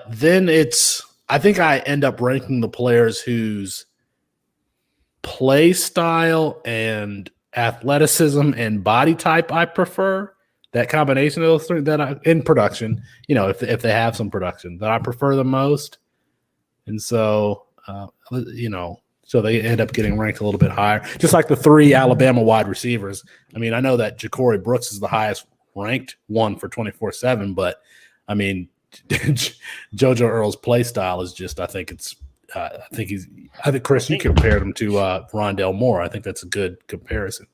B: then I think I end up ranking the players whose play style and athleticism and body type I prefer. That combination of those three in production, if they have some production, that I prefer the most. And so, so they end up getting ranked a little bit higher, just like the 3 Alabama wide receivers. I mean, I know that Ja'Cory Brooks is the highest ranked one for 24/7, but I mean, JoJo Earl's play style is just, I think Chris, you compared him to Rondale Moore. I think that's a good comparison.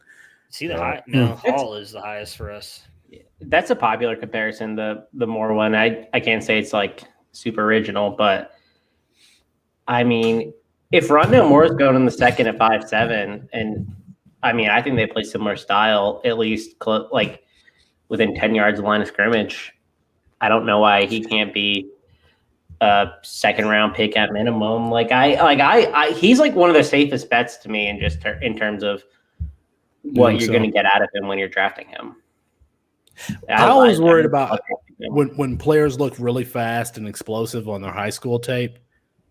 F: See the high? No, Hall is the highest for us.
H: That's a popular comparison. The Moore one, I can't say it's like super original, but I mean, if Rondale Moore is going in the second at 5'7", and I mean, I think they play similar style, at least like within 10 yards of line of scrimmage. I don't know why he can't be a second round pick at minimum. He's like one of the safest bets to me, in terms of what you're going to get out of him when you're drafting him.
B: I always worried about when players look really fast and explosive on their high school tape,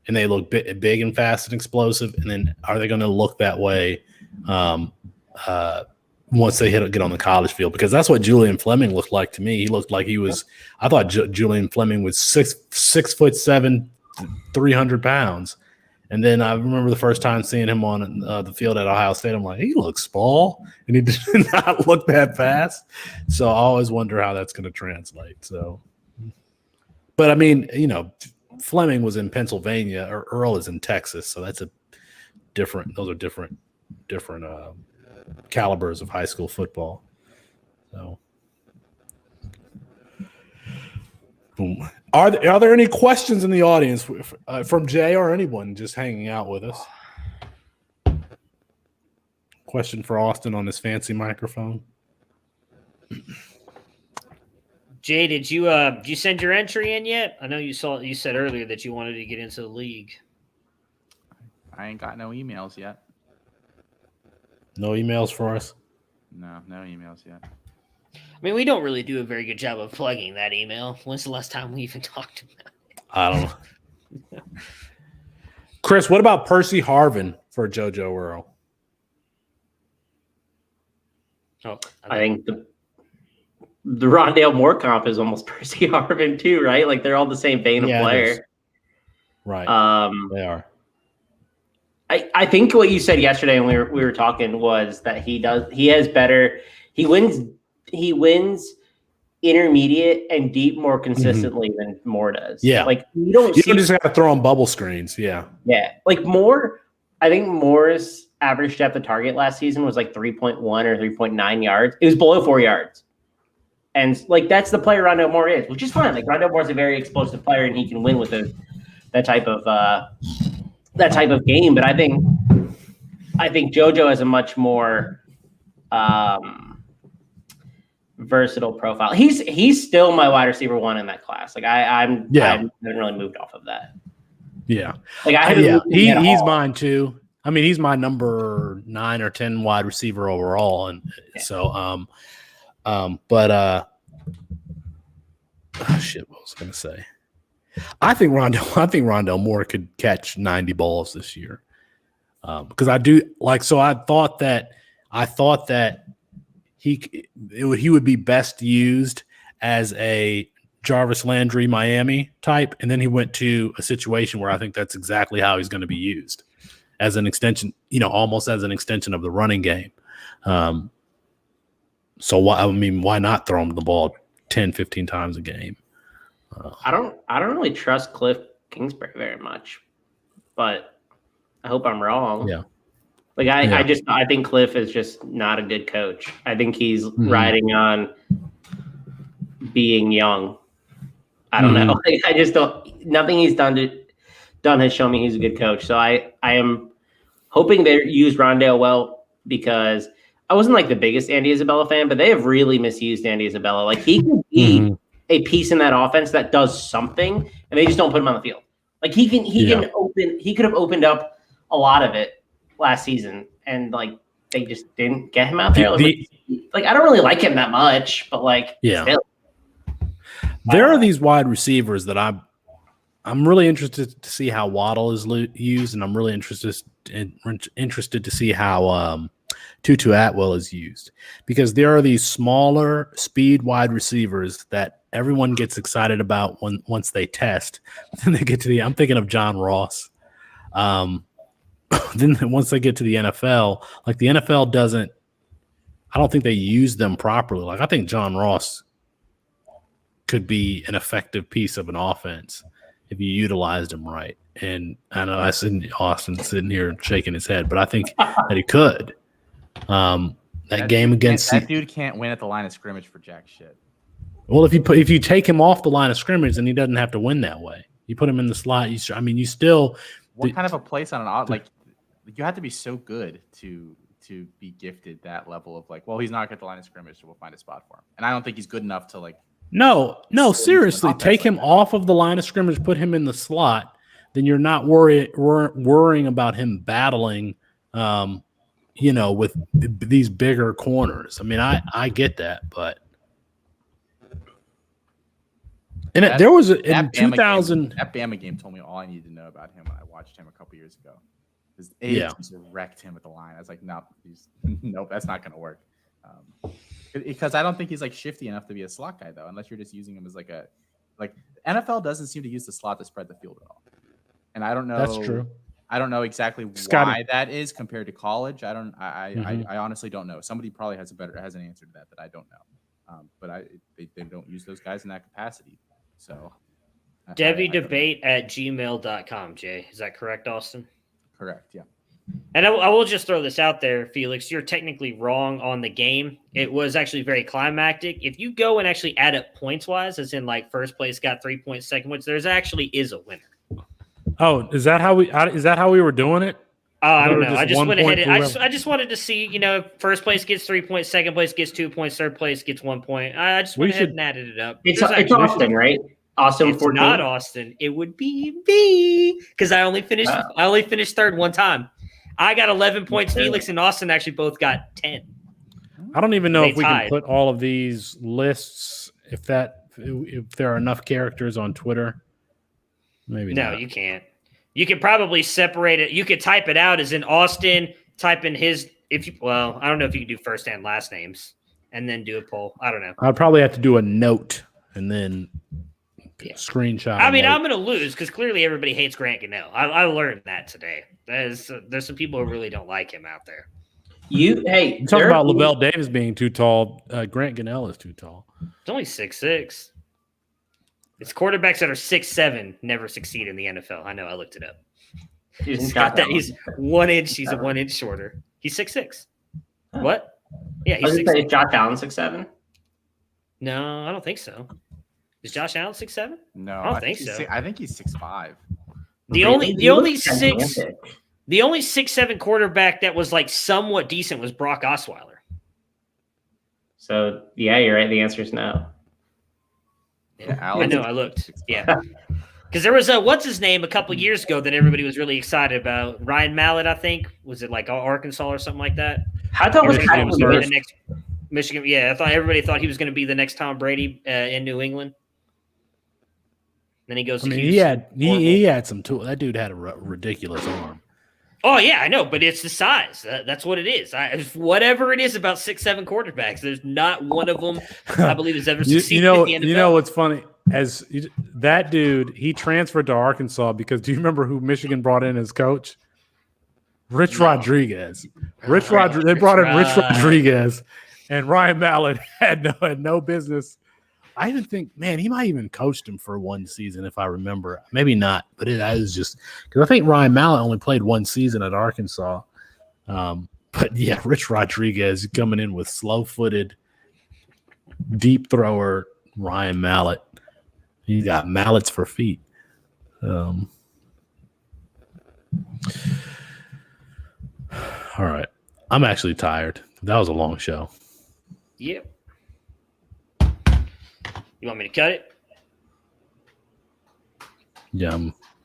B: and they look big and fast and explosive, and then are they going to look that way once they get on the college field? Because that's what Julian Fleming looked like to me. He looked like he was – I thought Julian Fleming was 6'7", 300 pounds. And then I remember the first time seeing him on the field at Ohio State. I'm like, he looks small, and he did not look that fast. So I always wonder how that's going to translate. So, but I mean, Fleming was in Pennsylvania, or Earl is in Texas, so that's those are different calibers of high school football. So, boom. Are there any questions in the audience from Jay or anyone just hanging out with us? Question for Austin on this fancy microphone.
F: Jay, did you send your entry in yet? I know you said earlier that you wanted to get into the league.
G: I ain't got no emails yet.
B: No emails for us?
G: No emails yet.
F: I mean, we don't really do a very good job of plugging that email. When's the last time we even talked about it?
B: I don't know. Chris, what about Percy Harvin for JoJo Earl?
F: Oh,
H: I think the Rondale Moore comp is almost Percy Harvin too, right? Like they're all the same vein of player.
B: Right. They are.
H: I think what you said yesterday when we were talking was that he wins intermediate and deep more consistently than Moore does.
B: Yeah.
H: Like you
B: don't just have to throw on bubble screens. Yeah.
H: Yeah. Like Moore, I think Moore's average depth of target last season was like 3.1 or 3.9 yards. It was below 4 yards. And like that's the player Rondale Moore is, which is fine. Like Rondale Moore's a very explosive player and he can win with that type of game. But I think JoJo has a much more versatile profile. He's still my wide receiver one in that class. Like I haven't really moved off of that.
B: Yeah.
H: Like I haven't
B: he's mine too. I mean, he's my number 9 or 10 wide receiver overall. And so what was I gonna say? I think Rondale Moore could catch 90 balls this year. Because I do like, so I thought that he would be best used as a Jarvis Landry Miami type, and then he went to a situation where I think that's exactly how he's going to be used, as an extension, almost as an extension of the running game. So why not throw him the ball 10, 15 times a game?
H: I don't really trust Cliff Kingsbury very much, but I hope I'm wrong.
B: Yeah.
H: Like I think Cliff is just not a good coach. I think he's riding on being young. I don't know. Like, I just don't. Nothing he's done has shown me he's a good coach. So I am hoping they use Rondale well, because I wasn't like the biggest Andy Isabella fan, but they have really misused Andy Isabella. Like he could be a piece in that offense that does something, and they just don't put him on the field. Like he could have opened up a lot of it last season, and like they just didn't get him out there. Like I don't really like him that much, but like still.
B: There are these wide receivers that I'm really interested to see how Waddle is used, and I'm really interested to see how Tutu Atwell is used, because there are these smaller speed wide receivers that everyone gets excited about once they test. Then they get to I'm thinking of John Ross. Then once they get to the NFL, like the NFL I don't think they use them properly. Like I think John Ross could be an effective piece of an offense if you utilized him right. And I know I see Austin sitting here shaking his head, but I think that he could. That game against
G: that dude can't win at the line of scrimmage for jack shit.
B: Well, if you take him off the line of scrimmage, then he doesn't have to win that way. You put him in the slot. You still.
G: What kind of a place on an odd like? You have to be so good to be gifted that level of like, well, he's not at the line of scrimmage, so we'll find a spot for him. And I don't think he's good enough to like.
B: No, seriously, take him off of the line of scrimmage, put him in the slot. Then you're not worrying about him battling, with these bigger corners. I mean, I get that, but. And there was in 2000.
G: That Bama game told me all I needed to know about him when I watched him a couple years ago. Just wrecked him at the line. I was like, nope, that's not going to work. Because I don't think he's like shifty enough to be a slot guy though, unless you're just using him as like NFL doesn't seem to use the slot to spread the field at all. And I don't know.
B: That's true.
G: I don't know exactly why that is compared to college. I honestly don't know. Somebody probably has an answer to that I don't know. But they don't use those guys in that capacity. So
F: DevyDebate@gmail.com, Jay. Is that correct, Austin?
G: Correct, yeah.
F: And I will just throw this out there, Felix. You're technically wrong on the game. It was actually very climactic. If you go and actually add up points-wise, as in like first place got 3 points, second points, there's actually is a winner.
B: Oh, is that how we were doing it?
F: I don't know. I just went ahead. I just wanted to see, first place gets 3 points, second place gets 2 points, third place gets 1 point. I just went ahead and added it up.
H: It's Austin, right? Austin,
F: it's
H: 14.
F: not Austin. It would be me because I only finished third one time. I got 11 points. Felix and Austin actually both got 10.
B: I don't even know if we
F: tied.
B: can put all of these lists if there are enough characters on Twitter. Maybe
F: no,
B: not.
F: You can't. You could probably separate it. You could type it out as in Austin. Type in his. I don't know if you can do first and last names and then do a poll. I don't know.
B: I'd probably have to do a note and then screenshot.
F: I mean, I'm going to lose because clearly everybody hates Grant Gunnell. I learned that today. There's some people who really don't like him out there.
B: You talk about Lavelle Davis being too tall. Grant Gunnell is too tall.
F: It's only 6'6". It's quarterbacks that are 6'7" never succeed in the NFL. I know. I looked it up. He's 1 inch. He's a 1 inch shorter. He's 6'6".
H: Huh.
F: What? Yeah, he's 6'6".
H: Is Josh Allen 6'7"?
F: No, I don't think so. Is Josh Allen 6'7"?
G: No,
F: I don't think so.
G: I think he's 6'5".
F: The only 6'7" quarterback that was like somewhat decent was Brock Osweiler.
H: So yeah, you're right. The answer is no.
F: Yeah, I know. I looked. Yeah, because there was what's his name a couple years ago that everybody was really excited about. Ryan Mallett, I think. Was it like Arkansas or something like that?
H: How tall was
F: the next Michigan? Yeah, I thought everybody thought he was going to be the next Tom Brady in New England. Then he goes.
B: He had some tool. That dude had a ridiculous arm.
F: Oh yeah, I know, but it's the size. That's what it is. Whatever it is about 6'7" quarterbacks, there's not one of them I believe has ever succeeded in the NFL.
B: You know what's funny? That dude, he transferred to Arkansas because do you remember who Michigan brought in as coach? Rich Rodriguez. They brought in Rich Rodriguez, and Ryan Mallett had no business. I even think, man, he might even coached him for one season if I remember. Maybe not, but it was just because I think Ryan Mallett only played one season at Arkansas. But yeah, Rich Rodriguez coming in with slow-footed, deep thrower Ryan Mallett. He got mallets for feet. All right, I'm actually tired. That was a long show.
F: Yep. You want me to cut it?
B: Yeah,